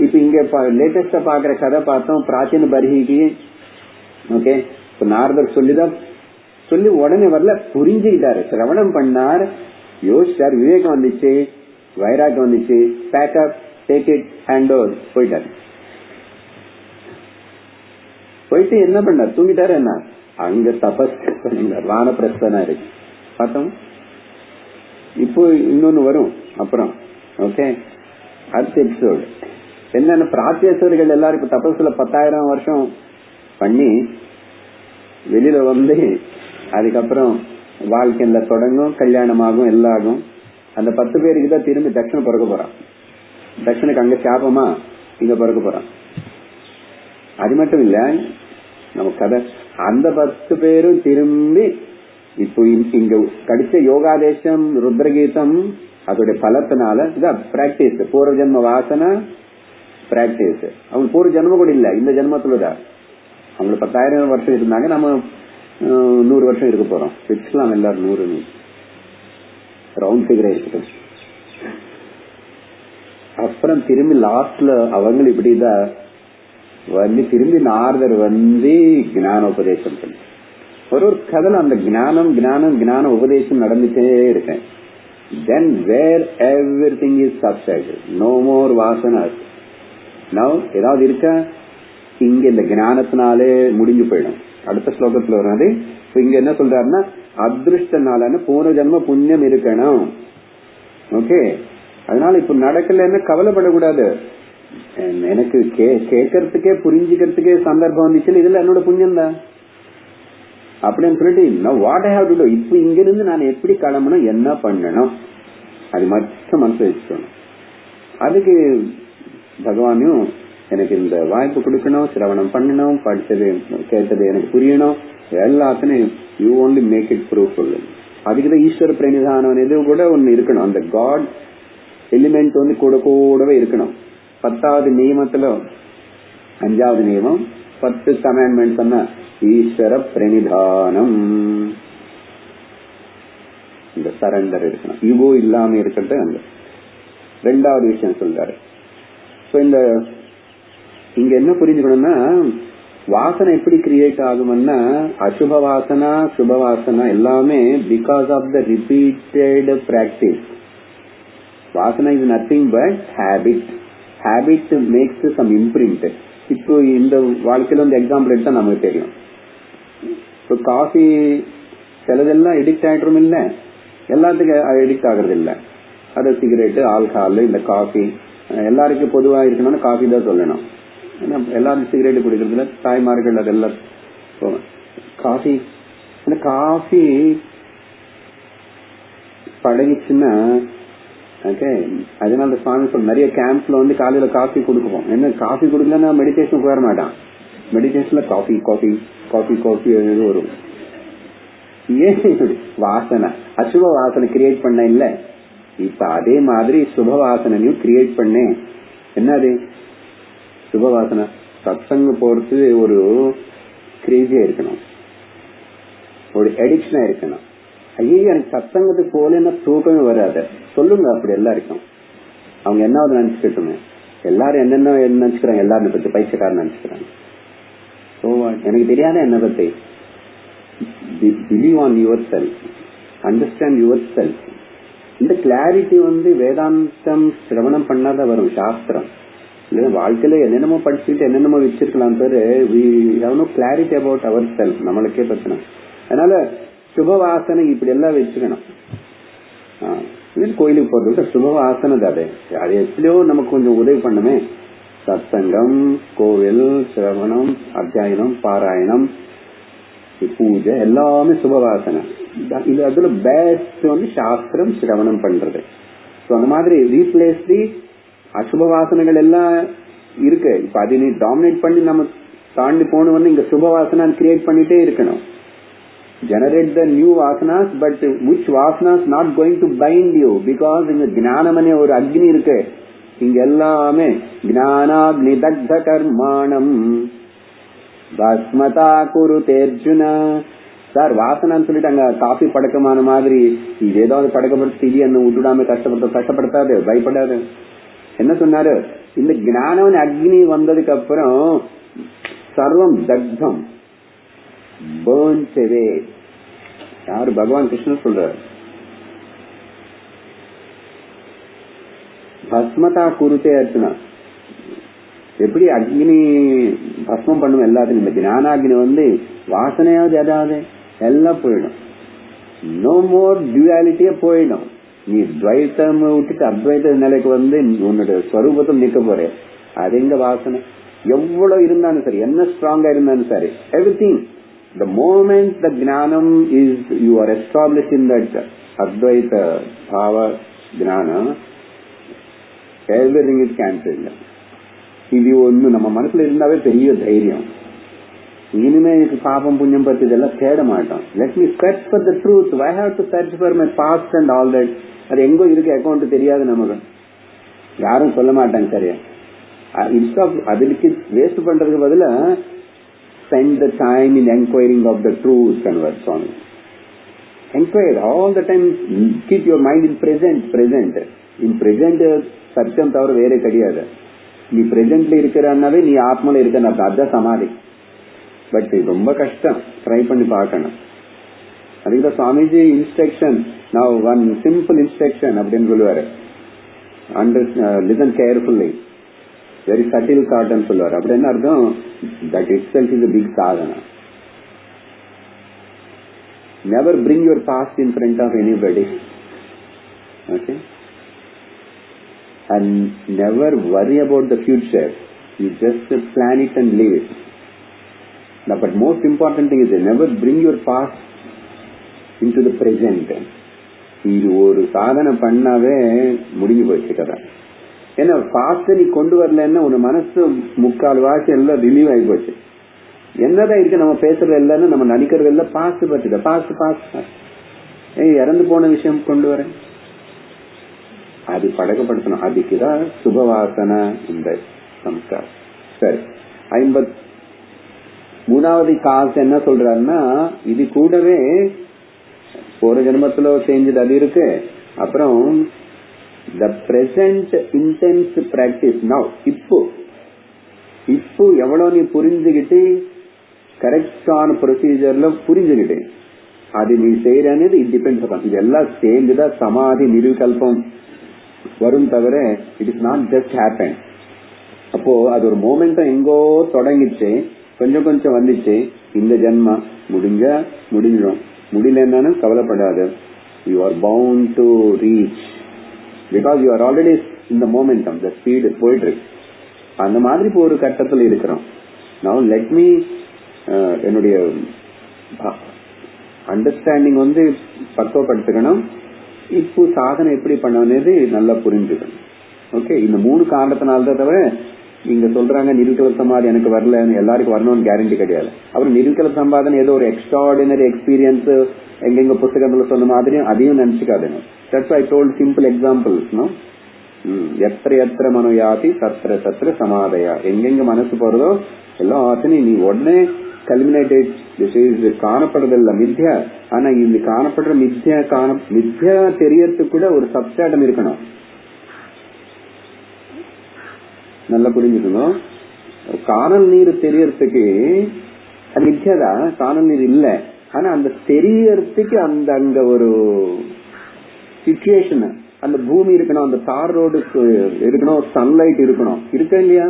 இப்ப இங்க லேட்டஸ்டா பாக்குற கதை பார்த்தோம், பிராச்சீன பர்ஹிக்கு. ஓகே, நாரதர் சொல்லிதான் சொல்லி உடனே வரல, புரிஞ்சுக்கிட்டாரு, சிரவணம் பண்ணார், யோசிச்சார், விவேகம் வந்துச்சு, வைராகம் வந்துச்சு, backup take it hand over போயிட்டாரு. போயிட்டு என்ன பண்ணார், தூங்கிட்டாரு. என்ன அங்க தபஸ் பண்ணினார், வானப்பிரஸ்தனா இருக்கு பார்த்தோம். இப்போ இன்னொன்னு வரும் அப்புறம். ஓகே, அடுத்த எபிசோடு என்னன்னா பிராச்சேஸ்வரிகள் எல்லாரும் இப்ப தபஸ்ல 10,000 வருஷம் பண்ணி வெளியில வந்து அதுக்கப்புறம் வாழ்க்கையில தொடங்கும், கல்யாணம் ஆகும், எல்லாம் ஆகும். அந்த 10 பேருக்கு தான் திரும்பி தட்சணை பிறக்க போறான். தட்சணுக்கு அங்க சாபமா இங்க பிறக்க போறான். அது மட்டும் இல்ல, நம்ம கதை அந்த 10 பேரும் திரும்பி இப்போ இங்க கிடைச்ச யோகாதேசம் ருத்ரகீதம் அதோட பலத்தினால இதான் பிராக்டிஸ், பூர்வ ஜென்ம வாசனை பிராக்டிஸ். அவங்க பூர்வ ஜென்மம் கூட இல்ல, இந்த ஜென்மத்துலதான். அவங்க 10,000 வருஷம் இருந்தாங்க, நம்ம 100 வருஷம் இருக்க போறோம். வச்சுக்கலாம் எல்லாரும் 100 ரவுண்ட் ஃபிகரே இருக்கட்டும். அப்புறம் திரும்பி லாஸ்ட்ல அவங்க இப்படிதான் வந்து திரும்பி நாரதர் வந்து ஞானோபதேசம் பண்ணி ஒரு கதையில அந்த ஞானம் ஞானம் ஞான உபதேசம் நடந்துட்டே இருக்கேன். Then where everything is subsided, no more vasanas. Now ஏதாவது இருக்கா? இங்க இந்த ஞானத்தினாலே முடிஞ்சு போயிடும். அடுத்த ஸ்லோகத்துல வராது. இங்க என்ன சொல்றாருன்னா, அதிருஷ்டனால போன ஜன்ம புண்ணியம் இருக்கணும். ஓகே, அதனால இப்ப நடக்கலன்னு கவலைப்படக்கூடாது. எனக்கு கேட்கறதுக்கே புரிஞ்சுக்கிறதுக்கே சந்தர்ப்பம் வந்துச்சுன்னு இதுல என்னோட புண்ணியம் தான் அப்படின்னு சொல்லிட்டு what I have to to, இப்ப இங்க இருந்து நான் எப்படி கிளம்பணும், என்ன பண்ணணும், அது மட்டும் மனசு வச்சுக்கணும். அதுக்கு பகவானும் எனக்கு இந்த வாய்ப்பு கொடுக்கணும், சிரவணம் பண்ணணும், படிச்சது கேட்டது எனக்கு புரியணும், எல்லாத்தையும் யூ ஓன்லி மேக் இட் ப்ரூஃபுல். அதுக்குதான் ஈஸ்வர பிரணிதானம் இது கூட ஒன்னு இருக்கணும். அந்த காட் எலிமெண்ட் வந்து கூட கூடவே இருக்கணும். 10வது நியமத்துல 5வது நியமம் 10 கமாண்ட்மெண்ட்ஸ் சொன்ன ஈஸ்வர பிரணிதானம், இந்த சரண்டர் இருக்கணும், ஈகோ இல்லாம இருக்கிறது. அந்த 2வது விஷயம் சொல்றாரு. இந்த இங்க என்ன புரிஞ்சுக்கணும்னா, வாசனை எப்படி கிரியேட் ஆகும்னா, அசுப வாசனா சுப வாசனா எல்லாமே because of the repeated practice. Vasana is nothing but habit. Habit makes some imprint. இப்போ இந்த வாழ்க்கையில வந்து எக்ஸாம்பிள் எடுத்தா நமக்கு தெரியும். இப்போ காஃபி சிலதெல்லாம் எடிக்ட் ஆயிடும் இல்ல, எல்லாத்துக்கும் எடிக்ட் ஆகுறது இல்ல. அது சிகரெட்டு, ஆல்கஹால், இந்த காஃபி எல்லாருக்கும் பொதுவா இருக்கணும்னு காஃபி தான் சொல்லணும். எல்லாரும் சிகரெட் குடிக்கிறதுல தாய்மார்கள் அதெல்லாம் காஃபி காஃபி பழகிச்சுன்னா ஓகே. அதனால சுவாமி சொல்ல நிறைய கேம்ப்ல வந்து காலையில காஃபி கொடுக்குவோம். என்ன காஃபி குடிக்கலன்னா மெடிடேஷனுக்கு வர மாட்டான். மெடிடேஷன்ல காஃபி காஃபி காஃபி காஃபி வரும். ஏன் வாசனை அசுப வாசனை கிரியேட் பண்ண இல்ல, இப்ப அதே மாதிரி சுப வாசனையும் கிரியேட் பண்ணேன். என்னது சுப வாசனை? சத்சங்க போறது ஒரு கிரேசியா இருக்கணும், ஒரு எடிக்ஷனா இருக்கணும். ஐயோ எனக்கு சத்சங்கத்துக்கு போலன்னா தூக்கமே வராது. சொல்லுங்க அப்படி எல்லாம் இருக்கும். அவங்க என்னாவது நினைச்சுக்கிட்டுமே, எல்லாரும் என்னென்ன நினைச்சுக்கிறாங்க, எல்லாரும் பத்தி பைசக்காரன் நினைச்சுக்கிறாங்க. எனக்கு தெரியாத என்ன பத்தி. Believe on your self, understand your self. இந்த கிளாரிட்டி வந்து வேதாந்தம் சிரவணம் பண்ணாத வரும் சாஸ்திரம். இல்ல வாழ்க்கையில என்னென்னமோ படிச்சுட்டு என்னென்னமோ வச்சிருக்கலாம் பேரு, we have no clarity about ourselves, நம்மளுக்கே பிரச்சனை. அதனால சுபவாசனை இப்படி எல்லாம் வச்சுக்கணும். கோயிலுக்கு போறது சுபவாசனை தானே, அது எப்படியோ நமக்கு கொஞ்சம் உதவி பண்ணுமே. சத்சங்கம், கோவில், சிரவணம், அத்தியாயனம், பாராயணம், பூஜை எல்லாமே சுபவாசனை. இது அதுல பெஸ்ட் வந்து சாஸ்திரம் சிரவணம் பண்றது. அந்த மாதிரி ரீப்ளேஸ் தி அசுப வாசனைகள் எல்லாம் இருக்கு. இப்ப அதை நீ டாமினேட் பண்ணி நம்ம தாண்டி போன இங்க சுப வாசனை கிரியேட் பண்ணிட்டே இருக்கணும். Generate the new vasanas, but which vasanas not going to bind you, because இங்க ஞானமனே ஒரு அக்னி இருக்கு. இங்க எல்லாமே ஞானாக்னி தக்த கர்மாணம் பஸ்மதா குருதே அர்ஜுன. சார் வாசனான்னு சொல்லிட்டு அங்க காஃபி பழக்கமான மாதிரி இது ஏதாவது பழக்கப்படுத்தி இது என்ன விட்டுடாம கஷ்டப்படுத்தாது, பயப்படாது. என்ன சொன்னாரு, இந்த ஞானம் அக்னி வந்ததுக்கு அப்புறம் சர்வம் தக்தம் burnt away. யாரு? பகவான் கிருஷ்ணன் சொல்றாரு. பஸ்மதா குருதே அர்ஜுனா. எப்படி அக்னி பஸ்மம் பண்ணும் எல்லாத்தையும், இந்த ஞானாக்னி வந்து வாசனையாவது ஏதாவது எல்லாம் போயிடும். நோ மோர் டியூவாலிட்டியே போயிடும். நீ துவைத்தம் விட்டுட்டு அத்வைத நிலைக்கு வந்து உன்னோட ஸ்வரூபத்தில் நிக்க போற. அது எங்க வாசனை எவ்வளவு இருந்தாலும் சரி, என்ன ஸ்ட்ராங்கா இருந்தாலும் சரி, everything the moment the jnanam is you are established in that advaita bhava jnana, everything is cancelled. இது ஒண்ணு நம்ம மனசுல இருந்தாவே பெரிய தைரியம். இனிமே பாபம் புண்ணியம் பத்தி இதெல்லாம் தேட மாட்டோம். Let me search for the truth. I have to search for my past and all that. அது எங்கோ இருக்கு, அக்கௌண்ட் தெரியாது நமக்கு, யாரும் சொல்ல மாட்டாங்க. சரியா அதுக்கு வேஸ்ட் பண்றதுக்கு பதிலா spend the time in inquiring of the truth, convert Swami. Inquire all the time. Keep your mind in present. In present சத்தியம் தவிர வேற கிடையாது. நீ பிரசன்ட்ல இருக்கிறனாவே நீ ஆத்மால இருக்கன்னு அர்த்தம். அதுதான் சமாதி. பட் ரொம்ப கஷ்டம், ட்ரை பண்ணி பார்க்கணும். அதுக்கு சுவாமிஜி இன்ஸ்ட்ரக்ஷன், நான் ஒன் சிம்பிள் இன்ஸ்ட்ரக்ஷன் அப்படின்னு சொல்லுவாரு, லிசன் கேர்ஃபுல்லி, வெரி சட்டில் தாட்னு சொல்லுவாரு. அப்படி என்ன அர்த்தம்? That it self is a big Sadhana. Never bring your past in front of anybody. Okay? And never worry about the future. You just plan it and leave it. Now, but most important thing is never bring your past into the present. இது ஒரு சாதனை பண்ணாவே முடிஞ்சு போச்சு கதை. ஏன்னா past நீ கொண்டு வரலன்னா உன் மனசு முக்கால் வாசி எல்லாம் ரிலீவ் ஆகி போச்சு. என்னதான் இருக்கு நம்ம பேசுறது எல்லாரும், நம்ம நடிக்கிறது எல்லாம் பாஸ்ட் பத்துக்க, பாஸ்ட் பாஸ்ட். இறந்து போன விஷயம் கொண்டு வரேன், அது பழக்கப்படுத்தணும். அதுக்குதான் சுபவாசன இந்த சம்ஸ்காரம். சரி, 53வது காசு என்ன சொல்றாருன்னா, இது கூடவே ஒரு ஜென்மத்துல செஞ்சது அது இருக்கு. அப்புறம் the present intense practice now, இப்போ எவ்வளவு நீ புரிஞ்சுக்கிட்டு கரெக்டான ப்ரொசீஜர்ல புரிஞ்சுக்கிட்டு அது நீ செய்யறது, இட் டிபெண்ட்ஸ் அப்பான். இதெல்லாம் சேர்ந்துதான் சமாதி நிர்விகல்பம் வரும் தவிர it is not just happen. அப்போ அது ஒரு மோமெண்டம் எங்கோ தொடங்கிச்சு, கொஞ்சம் கொஞ்சம் வந்துச்சு. இந்த ஜென்மா முடிஞ்சா முடிஞ்சிடும், முடியலன்னு கவலைப்படாது. You are bound to reach because you are already இந்த மோமெண்டம், த ஸ்பீடு போயிட்டு இருக்கு. அந்த மாதிரி இப்போ ஒரு கட்டத்தில் இருக்கிறோம். நவ் லெட் மீ என்னுடைய அண்டர்ஸ்டாண்டிங் பக்குவப்படுத்திக்கணும். இப்போ சாதனை எப்படி பண்ணது நல்லா புரிஞ்சுக்கணும். ஓகே, இந்த 3 காரணத்தினால்தான் தவிர இங்க சொல்றாங்க நிர்விகல்ப சமாதி எனக்கு வரல, எல்லாருக்கும் வரணும்னு கேரண்டி கிடையாது. அப்புறம் நிர்விகல்ப சம்பாதனை ஏதோ ஒரு எக்ஸ்ட்ராடினரி எக்ஸ்பீரியன்ஸ் எங்கெங்க புத்தகத்துல சொன்ன மாதிரியும் அதையும் நினைச்சுக்காதுங்க. That's I told simple examples. எத்திர எத்திர மனோ யாதி தத்திர தத்திர சமாதயா. எங்கெங்க மனசு போறதோ எல்லாத்தையும் நீ உடனே கல்மினேட்டட். காணப்படுறதில்ல மித்யா. ஆனா இது காணப்படுற மித்யா தெரியறதுக்கு கூட ஒரு சப்ஸ்டாடம் இருக்கணும். நல்லா புரிஞ்சுக்கணும். காணல் நீர் தெரியறதுக்கு அது மித்யாதான், காணல் நீர் இல்ல. ஆனா அந்த தெரியறதுக்கு அந்த அங்க ஒரு சிச்சுவேஷன், அந்த பூமி இருக்கணும், அந்த தார் ரோடு இருக்கணும், சன்லைட் இருக்கணும், இருக்க இல்லையா?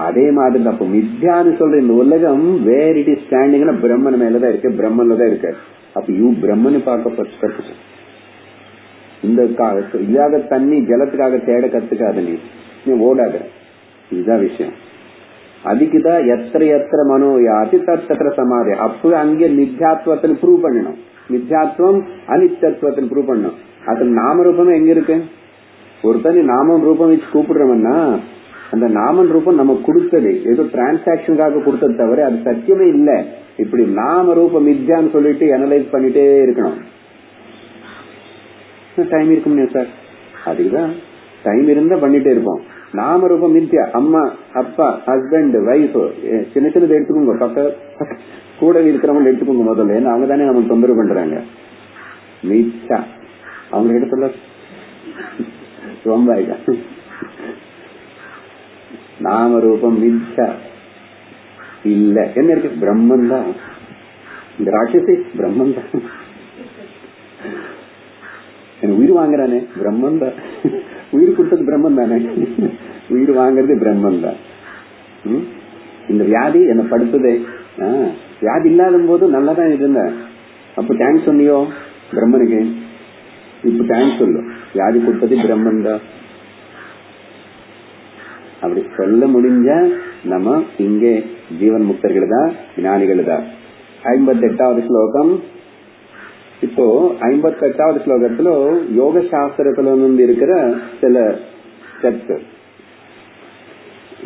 அதே மாதிரி தான் அப்ப மித்யான்னு சொல்ற இந்த உலகம் வேர் இட் இஸ் ஸ்டாண்டிங்னா பிரம்மன் மேலதான் இருக்கு, பிரம்மன்ல தான் இருக்கு. அப்ப பிரம்மனு பார்க்க இந்த இல்லாத தண்ணி ஜலத்துக்காக தேட கத்துக்காத, நீ ஓடாத. இதுதான் விஷயம். அதுக்குதான் எத்திர மனோ யாதி தத்திர சமாதி. அப்ப அங்கே மித்யாத்வத்தை ப்ரூவ் பண்ணணும். மித்யாத்வம் அனித்யத்துவத்தை ப்ரூவ் பண்ணணும். அது நாம ரூபமே எங்க இருக்கு? ஒருத்தனி நாமம் ரூபம் வச்சு கூப்பிடுறோம்னா அந்த நாமன் ரூபம் நம்ம கொடுத்தது ஏதோ டிரான்சாக்சனுக்காக கொடுத்தது தவிர அது சத்தியமே இல்ல. இப்படி நாம ரூபம் மித்யான்னு சொல்லிட்டு அனலைஸ் பண்ணிட்டே இருக்கணும். டைம் இருக்குமே சார், அதுக்குதான் டைம் இருந்தா பண்ணிட்டே இருப்போம். நாம ரூபம் மித்யா. அம்மா, அப்பா, ஹஸ்பண்ட், வைஃப், சின்ன சின்னது எடுத்துக்கோங்க. பக்க கூட இருக்கிறவங்க எடுத்துக்கோங்க முதல்ல. ஏன்னா அவங்க தானே நமக்கு தொந்தரவு பண்றாங்க. மித்யா அவங்க இடத்துல ரொம்ப நாம ரூபம் மித்யா இல்ல. என்ன இருக்கு? பிரம்மன் தான். இந்த ராட்சசி பிரம்மன் தான். உயிர் வாங்குறானே பிரம்மன் தான். உயிர் கொடுத்தது பிரம்மன் தானே, உயிர் வாங்குறது பிரம்மன் தான். இந்த வியாதி என்ன படுத்துதே, வியாதி இல்லாத போது நல்லாதான் இருந்த. அப்ப தேங்க்ஸ் சொன்னியோ பிரம்மனுக்கு, இப்ப தேங்க்ஸ் சொல்லு. வியாதி கொடுத்தது பிரம்மன் தான். அப்படி சொல்ல முடிஞ்ச நம்ம இங்கே ஜீவன் முக்தர்கள் தான், ஞானிகள் தான். 58வது ஸ்லோகம். இப்போ 58வது ஸ்லோகத்துல யோக சாஸ்திரத்துல இருக்கிற சில ஸ்டெப்ஸ்.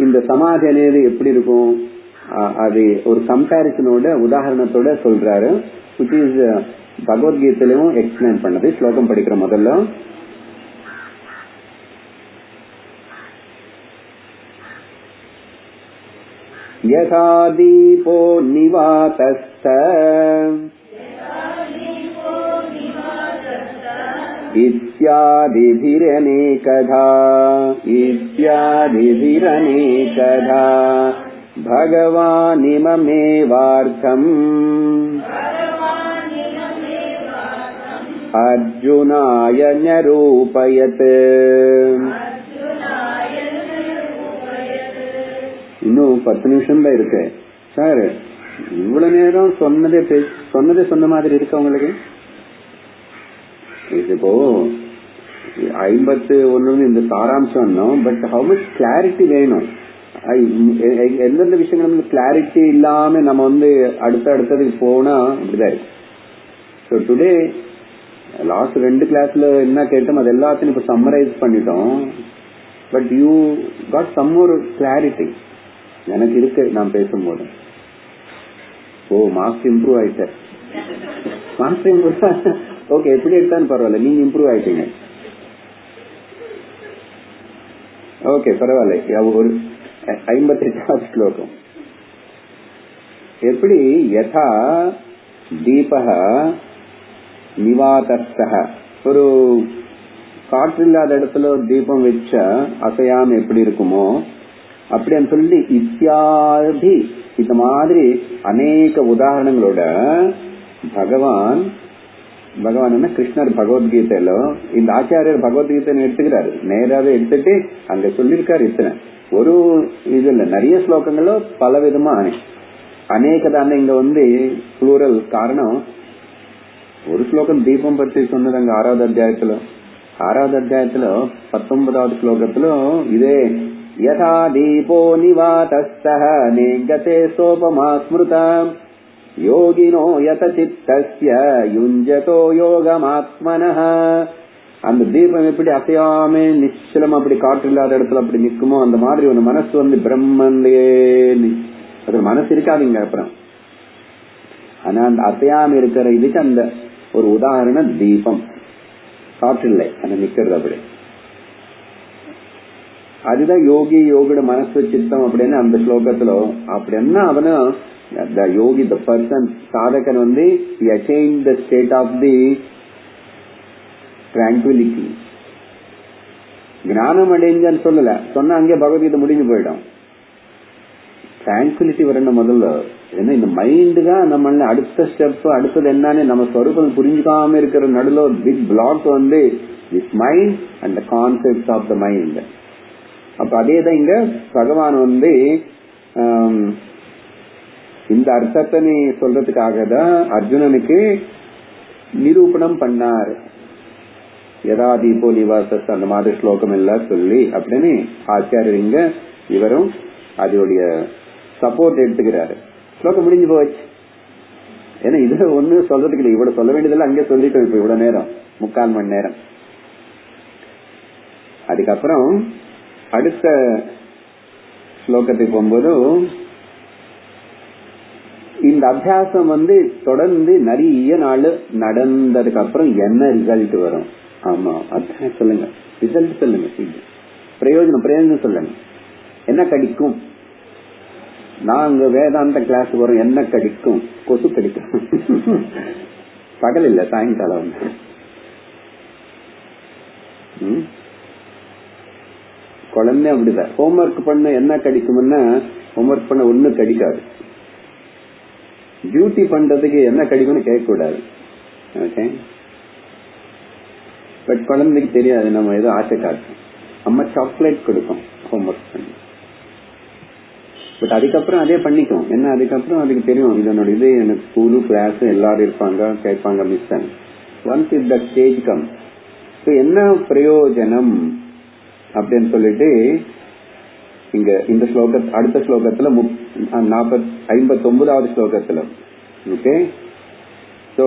இந்த சமாதி అనేది எப்படி இருக்கும் அது ஒரு கம்பேரிசனோட உதாரணத்தோட சொல்றாரு. which is பகவத்கீதையிலும் எக்ஸ்பிளைன் பண்ணது. ஸ்லோகம் படிக்கிற முதல்ல. யதா தீபோ நிவாதஸ்த इत्यादिभिरनेकधा भगवानिममेवार्थम् अर्जुनाय न्यरूपयत्. இன்னும் 10 நிமிஷம் தான் இருக்கு சார். இவ்வளவு நேரம் சொன்னதே சொன்ன மாதிரி இருக்கு உங்களுக்கு. இப்போ 51 இந்த சாராம்சம். பட் ஹவு மச் கிளாரிட்டி வேணும்? எந்தெந்த விஷயங்கள் கிளாரிட்டி இல்லாம நம்ம அடுத்ததுக்கு போனா அப்படிதான் இருக்கு. ஸோ டுடே லாஸ்ட் 2 கிளாஸ்ல என்ன கேட்டோம் அது எல்லாத்தையும் இப்ப சம்மரைஸ் பண்ணிட்டோம். But you got some more clarity எனக்கு இருக்கு நான் பேசும்போது. ஓ மாஸ்டர் இம்ப்ரூவ் ஆயிட்டார். மாஸ்டர் இம்ப்ரூவ் ஓகே, எப்படி எடுத்தான்னு பரவாயில்ல, நீங்க இம்ப்ரூவ் ஆயிட்டீங்க. ஓகே பரவாயில்ல. ஒரு 58வது ஸ்லோகம். எப்படி யதா தீபஹ நிவாதஸ்தஹ, ஒரு காற்று இல்லாத இடத்துல தீபம் வச்சா அசையாம எப்படி இருக்குமோ அப்படின்னு சொல்லி இத்தியாதி இந்த மாதிரி அநேக உதாரணங்களோட பகவான் கிருஷ்ணர் பகவத்கீதையில இந்த ஆச்சாரியர் பகவத்கீதை எடுத்துக்கிறாரு, நேராவே எடுத்துட்டு அங்க சொல்லிருக்காரு. இத்தனை ஒரு இது இல்ல, நிறைய ஸ்லோகங்களோ பல விதமா அநேக தானே இங்க புளூரல். காரணம் ஒரு ஸ்லோகம் தீபம் பற்றி சொன்னது அங்க 6வது அத்தியாயத்துல 19வது ஸ்லோகத்துல இதே யதா தீபோ நிவாதஸ்தஹ நேங்கதே சோபமா ஸ்மிருதம் யோகினோ யத சித்தஸ்ய யுஞ்சதோ யோகமாத்மனஹ. அந்த தீபம் எப்படி அசையாம நிச்சலம் அப்படி காற்று இல்லாத இடத்துல அப்படி நிக்குமோ அந்த மாதிரி ஒரு மனசு பிரம்மன்லயே அது மனசு இருக்காதுங்க அப்புறம். ஆனா அந்த அசையாம இருக்கிற இதுக்கு அந்த ஒரு உதாரணம் தீபம், காற்று இல்லை அந்த நிக்கிறது அப்படி. அதுதான் யோகியோட மனசு சித்தம் அப்படின்னு அந்த ஸ்லோகத்துல. அப்படின்னா அவன the yogi, the person, sadhakan he attained the state of the tranquility. ஞானம் அடைஞ்சான்னு சொல்லல, சொன்னா அங்கே பகவத்கீதை முடிஞ்சு போயிடும். டிராங்குலிட்டி வரணும் முதல்ல. ஏன்னா இந்த மைண்டு தான் நம்ம அடுத்த ஸ்டெப், அடுத்தது என்னன்னு நம்ம சொரூபம் புரிஞ்சுக்காம இருக்கிற நடுல big block this mind and the concept of the mind. அப்ப அதேதான் இங்க பகவான் இந்த அர்த்தத்தை நீ சொல்றதுக்காக தான் அர்ஜுனனுக்கு நிரூபணம் பண்ணார். யதா தீபோ நிவாசஸ் அந்த மாதிரி ஸ்லோகம் எல்லாம் சொல்லி அப்படின்னு ஆச்சாரியர் இங்க இவரும் அதோடைய சப்போர்ட் எடுத்துக்கிறாரு. ஸ்லோகம் முடிஞ்சு போச்சு. ஏன்னா இது ஒண்ணு சொல்றதுக்கு இல்லை, இவ்வளவு சொல்ல வேண்டியதெல்லாம் அங்கே சொல்லிட்டோம். இப்ப இவ்வளவு நேரம் 3/4 மணி நேரம். அதுக்கப்புறம் அடுத்த ஸ்லோகத்துக்கு போகும்போது இந்த அபியாசம் தொடர்ந்து நிறைய நாள் நடந்ததுக்கு அப்புறம் என்ன ரிசல்ட் வரும்? ஆமா அதான் சொல்லுங்க, ரிசல்ட் சொல்லுங்க, பிரயோஜனம் சொல்லுங்க. என்ன கிடைக்கும்? நாங்க வேதாந்த கிளாஸ் வரும், என்ன கிடைக்கும்? கொசு கிடைக்கும். பகல் இல்ல, சாயங்காலம். குழந்தை அப்படிதான். ஹோம்ஒர்க் பண்ண என்ன கிடைக்கும்னா, ஹோம்ஒர்க் பண்ண ஒண்ணு கிடைக்காது. டியூட்டி பண்றதுக்கு என்ன கிடைக்கும்னு கேட்க கூடாது. ஓகே, பட் குழந்தைக்கு தெரியாது, நம்ம ஏதோ ஆசை காட்டும். அம்மா சாக்லேட் கொடுக்கும் ஹோம்ஒர்க் பண்ணி. பட் அதுக்கப்புறம் அதே பண்ணிக்கும். என்ன அதுக்கப்புறம் அதுக்கு தெரியும் இதனோட இது எனக்கு ஸ்கூலு கிளாஸ் எல்லாரும் இருப்பாங்க, கேட்பாங்க, மிஸ் ஆகும். Once if that stage come, என்ன பிரயோஜனம் அப்படின்னு சொல்லிட்டு இங்க இந்த ஸ்லோக அடுத்த ஸ்லோகத்துல 59வது ஸ்லோகத்துல. ஓகே, சோ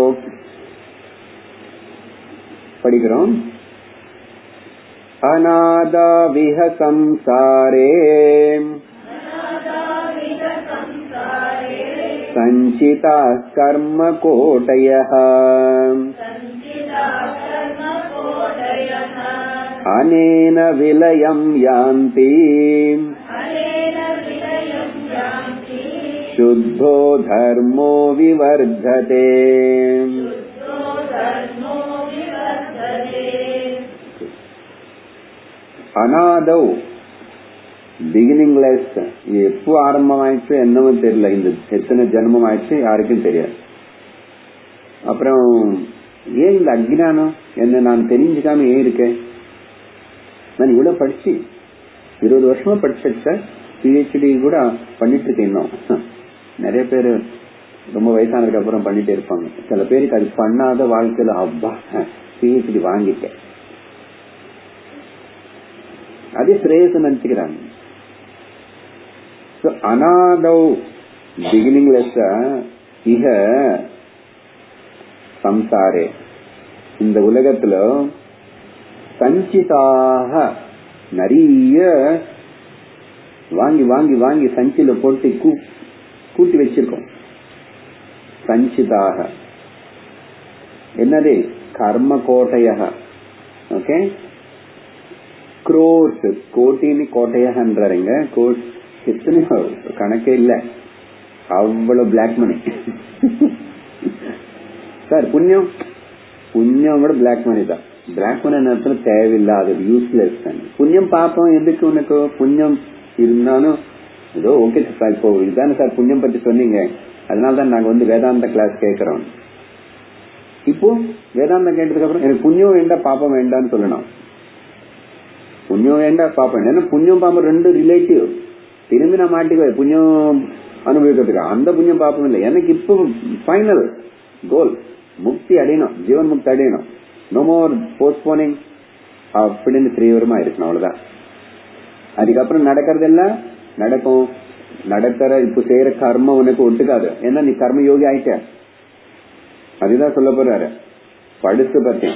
படிக்கிறோம். அநாதா விஹ சம்சாரே சஞ்சிதா கர்ம கோட்டயः அனேன விலயம் யாந்தி சுத்தோ தர்மோ விவர்ததே. அனாதௌ பிகினிங்லெஸ், எப்போ ஆரம்பமாயிடுச்சு என்னவோ தெரியல, இந்த எத்தனை ஜென்மம் ஆயிடுச்சு யாருக்கும் தெரியாது. அப்புறம் ஏன் இந்த அஜ்ஞானம் என்ன நான் தெரிஞ்சுக்காம ஏன் இருக்கேன்? நான் இவ்வளவு படிச்சு 20 வருஷமா படிச்ச PhD கூட பண்ணிட்டு இருக்கேன். இன்னும் நிறைய பேர் ரொம்ப வயசானதுக்கு அப்புறம் பண்ணிட்டே இருப்பாங்க. சில பேருக்கு அது பண்ணாத வாழ்க்கையில அப்பா PhD வாங்கிட்டேன் அதே ஸ்ரேயஸ் நினைச்சுக்கிறாங்க. அனாதௌ பிகினிங்லெஸ் இக சம்சாரே, இந்த உலகத்துல சஞ்சிதாக நிறைய வாங்கி வாங்கி வாங்கி சஞ்சில போட்டு கூட்டி வச்சிருக்கோம். சஞ்சிதாக என்னது? கர்ம கோட்டையாக. ஓகே, க்ரோர்ஸ், கோட்டின்னு கோட்டையாகன்றாருங்க. கோட் எத்தனை கணக்கே இல்ல, அவ்வளவு பிளாக் மணி. சார் புண்ணியம், புண்ணியம் கூட பிளாக் மணி தான். பிளாக் மணி நேரத்துல தேவையில்லாத யூஸ்லெஸ் தான். புண்ணியம் பாப்போம், எதுக்கு உனக்கு புண்ணியம் இருந்தாலும் ஏதோ ஓகே சார். இப்போ இதுதானே சார் புண்ணியம் பத்தி சொன்னீங்க, அதனாலதான் நாங்க வேதாந்த கிளாஸ் கேட்கிறோம். இப்போ வேதாந்தம் கேட்டதுக்கு அப்புறம் எனக்கு புண்ணியம் வேண்டாம் பாப்பம் வேண்டாம்னு சொல்லணும். புண்ணியம் வேண்டாம் பாப்பம், ஏன்னா புண்ணியம் பாப்பம் ரெண்டு ரிலேட்டிவ். திரும்பி நான் மாட்டிக்குவேன் புண்ணியம் அனுபவிக்கிறதுக்கு. அந்த புண்ணியம் பாப்பம் இல்லை. எனக்கு இப்போ ஃபைனல் கோல் முக்தி அடையணும், ஜீவன் முக்தி அடையணும். நோ மோர் போஸ்ட்போனிங் அப்படின்னு தீவிரமா இருக்கணும், அவ்வளவுதான். அதுக்கப்புறம் நடக்கிறது எல்லாம் நடக்கும். நடக்கிற இப்ப செய்யற கர்மம் உனக்கு ஒட்டுக்காது, ஏன்னா நீ கர்ம யோகி ஆயிட்ட. அதுதான் சொல்ல போறாரு படுத்து பத்தி.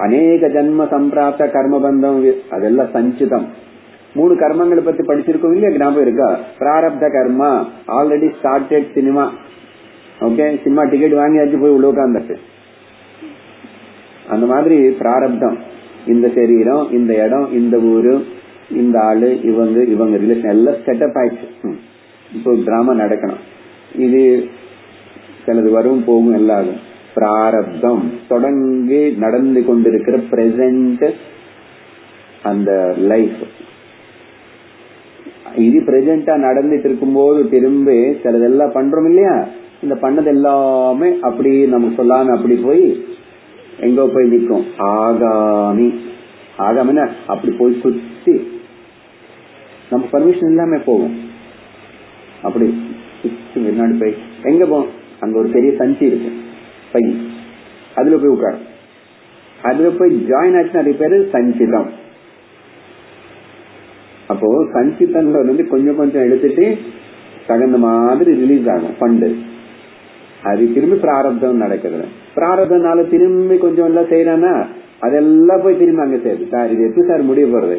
அநேக ஜன்ம சம்பிராப்த கர்மபந்தம், அதெல்லாம் சஞ்சிதம். 3 கர்மங்களை பத்தி படிச்சிருக்கோம் இல்லையா, ஞாபகம் இருக்கா? பிராரப்த கர்மா, already started cinema. Okay, cinema ticket வாங்கியாச்சு, போய் உள்ள உட்கார்ந்துட்டு. அந்த மாதிரி பிராரப்தம், இந்த சரீரம், இந்த இடம், இந்த ஊரு, இந்த ஆளு, இவங்க ரிலேஷன் எல்லாம் செட்டப் ஆயிடுச்சு. இப்போ டிராமா நடக்கணும். இது சிலது வரும் போகும் எல்லாரும். பிராரப்தம் தொடங்கி நடந்து கொண்டிருக்கிற பிரசன்ட் அந்த லைஃப். இது பிரசன்டா நடந்துட்டு இருக்கும் போது திரும்ப சிலதெல்லாம் பண்றோம் இல்லையா, இந்த பண்ணது எல்லாமே அப்படி நமக்கு சொல்லாம அப்படி போய் எங்க போய் நிற்கும்? ஆகாமி. ஆகாமின்னா அப்படி போய் சுத்தி நம்ம பர்மிஷன் இல்லாம போகும். அப்படி சுத்தி வெளிநாடு போய் எங்க போகும்? அங்க ஒரு பெரிய சஞ்சி இருக்கு, பை, அதுல போய் உட்காரு. அதுல போய் ஜாயின் ஆச்சுன்னா அது பேரு சஞ்சிதம். அப்போ சஞ்சிதன்ல கொஞ்சம் கொஞ்சம் எடுத்துட்டு தகுந்த மாதிரி ரிலீஸ் ஆகும் ஃபண்டு. அது திரும்பி பிராரப்தம் நடக்கிறது. பிராரப்தம்னால திரும்பி கொஞ்சம் எல்லாம் செய்யறானா அதெல்லாம் போய் திரும்பி அங்க செய்யுது. சார் இது எப்படி சார் முடிய போறது?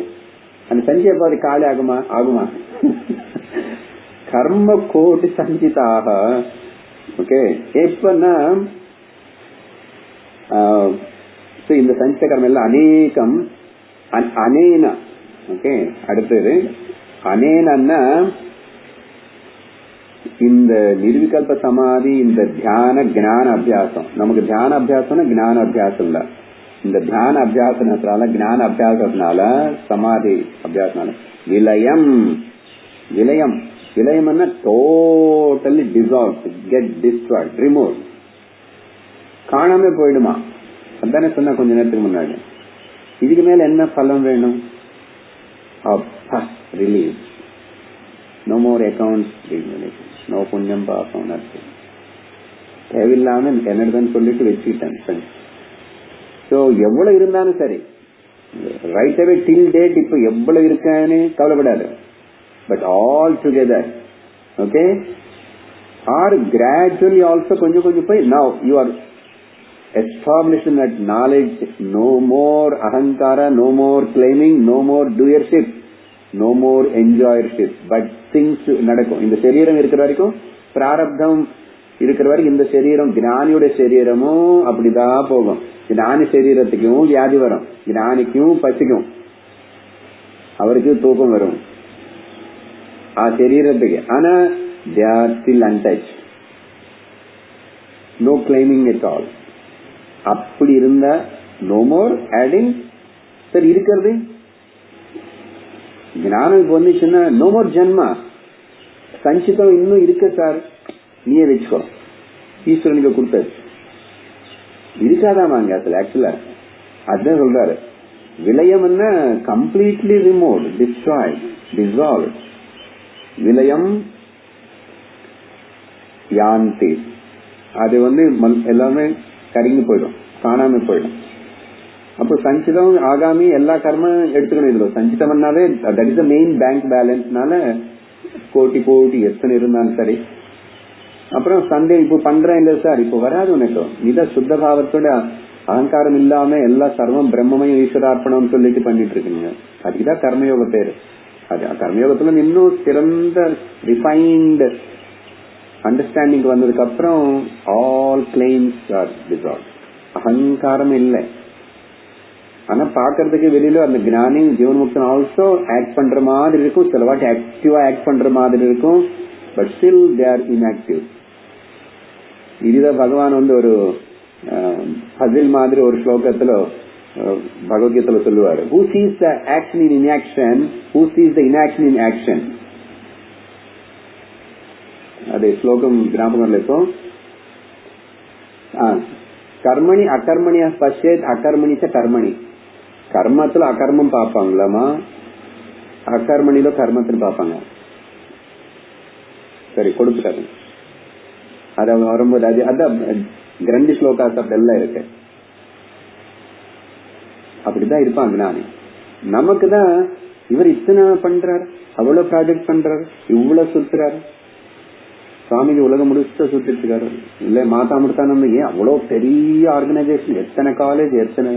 அந்த சஞ்சியை பாதி காலி ஆகுமா? கர்ம கோட்டி சஞ்சிதாக. ஓகே, எப்பன்னா இந்த சஞ்சித கர்மம் எல்லாம் அநேகம் அனேனா. ஓகே, அடுத்தது அனேனா இந்த நிர்விகல்ப சமாதி, இந்த தியான ஞான அபியாசம். நமக்கு தியான அபியாசம்னா ஞான அபியாசம் இல்ல. இந்த தியான அபியாசத்தினால, ஞான அபியாசத்தினால, சமாதி அபியாசனால விலயம். விலயம் விலயம்னா totally dissolve, get destroyed, remove, காணாம போயிடுமா. அதானே சொன்ன கொஞ்ச நேரத்துக்கு முன்னாடி. இதுக்கு மேல என்ன பலம் வேணும்? Release. No more accounts, no புண்ணியம் பாப்பம், தேவையில்லாம என்னதுன்னு சொல்லிட்டு வச்சுக்கிட்டேன். சோ எவ்வளவு இருந்தாலும் சரி, ரைட் அவே டில் டேட் இப்ப எவ்வளவு இருக்கான்னு கவலைப்படாது. But all together, okay, are gradually also கொஞ்சம் கொஞ்சம் போய் now you are established in that knowledge. No more ahankara, no more claiming, no more doership, no more enjoyership, but things நடக்கும். இந்த சரீரம் இருக்கிற வரைக்கும், பிராரப்தம் இருக்கிற வரைக்கும் இந்த சரீரம், ஞானியோட சரீரமும் அப்படிதான் போகும். ஞானி சரீரத்துக்கும் வியாதி வரும், ஞானிக்கும் பசிக்கும், அவருக்கு தூக்கம் வரும் சரீரத்துக்கு. ஆனா they are still untouched, no claiming at all. அப்படி இருந்தா நோ மோர் ஆடிங். சரி இருக்கிறது ஞானம் இப்ப வந்துச்சுன்னா நோ மோர் ஜென்மா, சஞ்சிதம் இன்னும் இருக்கு சார், நீயே வச்சுக்கோ, ஈஸ்வரனுக்கு கொடுத்தது இருக்காதாமாங்க. அதுல ஆக்சுவலா அதான் சொல்றாரு, விலயம் என்ன கம்ப்ளீட்லி ரிமூவ், டிஸ்ட்ராய், டிசால்வ். விலயம் யாந்தி, அது எல்லாமே கருங்கி போயிடும், காணாம போயிடும். அப்போ சஞ்சிதம் ஆகாமி எல்லா கர்மம் எடுத்துக்கணும். இதுல சஞ்சிதம்னாலே that is the main bank பேலன்ஸ்னால கோட்டி கோட்டி எத்தனை இருந்தாலும் சரி. அப்புறம் சந்தேகம் இப்ப பண்றேன் இல்ல சார், இப்ப வராது உனக்கு. இத சுத்த பாவத்தோட அகங்காரம் இல்லாம எல்லா சர்வம் பிரம்மமயம் ஈஸ்வரார்ப்பணம் சொல்லிட்டு பண்ணிட்டு இருக்கீங்க. அதுக்குதான் கர்மயோக பேரு. அது கர்மயோகத்துல இன்னும் சிறந்த ரிஃபைன்டு அண்டர்ஸ்டாண்டிங் வந்ததுக்கு அப்புறம் ஆல் கிளைம்ஸ் ஆர் டிசால்வ். அகங்காரம் இல்லை. ஆனா பாக்கிறதுக்கு வெளியில அந்த ஞானி ஜீவன் முக்தன் ஆல்சோ ஆக்ட் பண்ற மாதிரி இருக்கும், சில வாட்டி ஆக்டிவா ஆக்ட் பண்ற மாதிரி இருக்கும், but still they are inactive. இதுதான் பகவான் ஒரு பசில் மாதிரி ஒரு ஸ்லோகத்துல பகவத்கீதையில சொல்லுவாரு, who sees the action in inaction, who sees the inaction in action. அது ஸ்லோகம் கிராமங்கள்ல இருக்கும். கர்மணி அகர்மணி பஷ்யேத் அகர்மணி கர்மணி. கர்மத்துல அகர்மம் பாப்பாங்களாமா, அகர்மணில கர்மத்தில் பாப்பாங்க. சரி கொடுத்துட்டாரு. அது வரும்போது அது அதான் கிரண்டி ஸ்லோகாஸ் எல்லாம் இருக்கு. அப்படிதான் இருப்பாங்க ஞானி. நமக்கு தான் இவர் இத்தனை பண்றாரு, அவ்வளவு ப்ராஜெக்ட் பண்றாரு, இவ்வளவு சுத்துறாரு. சுவாமிஜி உலகம் முடிச்சுட்டு சுத்திட்டு இருக்காரு. இல்ல மாதா முடித்தானந்த ஏன் அவ்வளவு பெரிய ஆர்கனைசேஷன், எத்தனை காலேஜ், எத்தனை,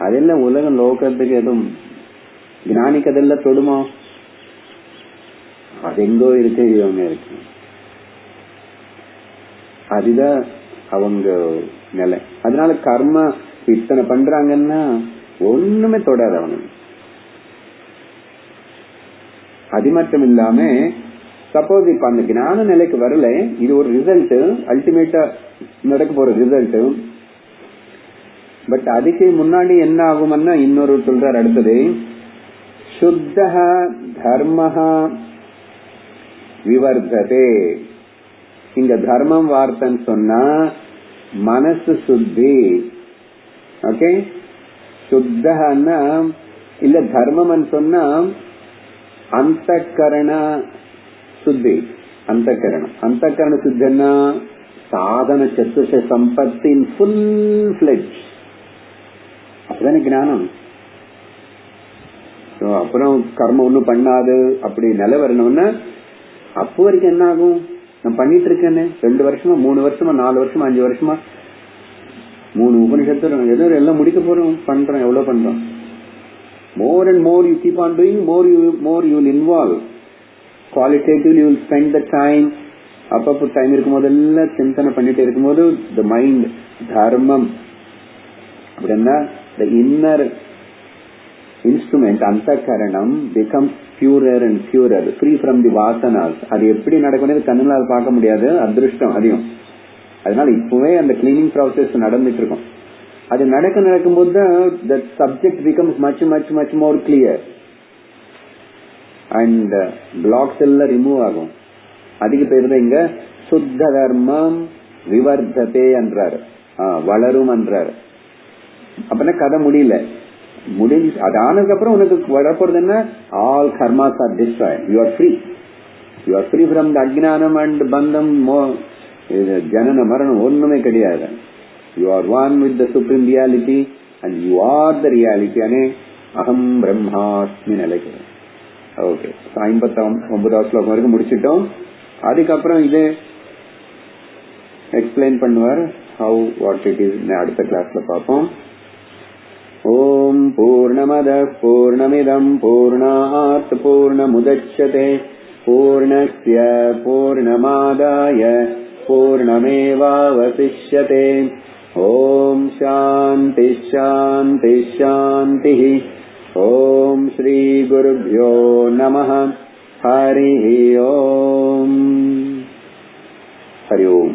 அதெல்லாம் உலகம் லோகத்துக்கு எதுவும் ஞானிக்கு அதெல்லாம் தொடுமா? அது எங்கோ இருக்கு, இவங்க இருக்கு. அதுதான் அவங்க நிலை. அதனால கர்ம இத்தனை பண்றாங்கன்னா ஒண்ணுமே தொடாது அவனுக்கு. அது மட்டும் இல்லாம சப்போஸ் இப்ப அந்த ஞான நிலைக்கு வரல, இது ஒரு ரிசல்ட், அல்டிமேட்டா நடக்க போற ரிசல்ட். பட் அதுக்கு முன்னாடி என்ன ஆகும்னா இன்னொரு சொல்றார் அடுத்தது, சுத்த தர்மஹ விவர்ததே. இங்க தர்மம் வார்த்தைன்னு சொன்னா மனசு சுத்தி. ஓகே, சுத்தன்னா இல்ல தர்மம் சொன்னா அந்த கரண சுத்தி. அந்த கரண சுத்தன்னா சாதன சத்துஷ சம்பத்தின் ஃபுல் ஃபிளெஜ். அப்பதானே ஞானம். அப்புறம் கர்மம் ஒண்ணும் பண்ணாது அப்படி நிலை வரணும்னா அப்போ வரைக்கும் என்ன ஆகும்? நான் பண்ணிட்டு இருக்கேன்னு 2 வருஷமா 3 வருஷமா 4 வருஷமா 5 வருஷமா 3 உபனிஷத்து ஏதோ எல்லாம் முடிக்க போறோம், பண்றோம், எவ்வளவு பண்றோம். More and more you keep on doing, more you will involve. Qualitatively you will spend the time. அப்பப்போ டைம் இருக்கும் போதெல்லாம் சிந்தனை பண்ணிட்டு இருக்கும்போது the mind தர்மம் அப்படின்னா the inner instrument அந்தகரணம் becomes purer and purer, free from the vasanas. அது எப்படி நடக்கணும் கண்ணால் பார்க்க முடியாது, அதிருஷ்டம் அதிகம். அதனால இப்பவே அந்த கிளீனிங் ப்ராசஸ் நடந்துட்டு இருக்கும். அது நடக்கும்போது தான் the subject becomes much much much more clear and blocks எல்லாம் ரிமூவ் ஆகும். அதுக்கு பேர் தான் இங்க சுத்த தர்மம் விவர்ததே என்றாரு, வளரும் என்றாரு. அப்பனா கதை முடியல, முடிஞ்சு அது ஆனதுக்கு அப்புறம் உனக்கு வரப்போறது என்ன? All karmas are destroyed. You are free. You are free from the ajnanam and bandham, ஜனன மரணம் ஒண்ணுமே கிடையாது. You are one with the supreme reality and you are the reality. அனே அகம் பிரம்மாஸ்மி நிலைக்கிறேன். ஓகே, 59வது ஸ்லோகம் வரைக்கும் முடிச்சிட்டோம். அதுக்கப்புறம் இது எக்ஸ்பிளைன் பண்ணுவார் ஹவு வாட் இட் இஸ். அடுத்த கிளாஸ்ல பார்ப்போம். ஓம் பூர்ணமதః பூர்ணமிதம் பூர்ணாத் பூர்ணமுதச்யதே பூர்ணஸ்ய பூர்ணமாதாய பூர்ணமேவாவசிஷ்யதே. ஓம் சாந்தி சாந்தி சாந்தி. ஓம் ஸ்ரீ குருப்யோ நமः. ஹரி ஓம். ஹரி ஓம்.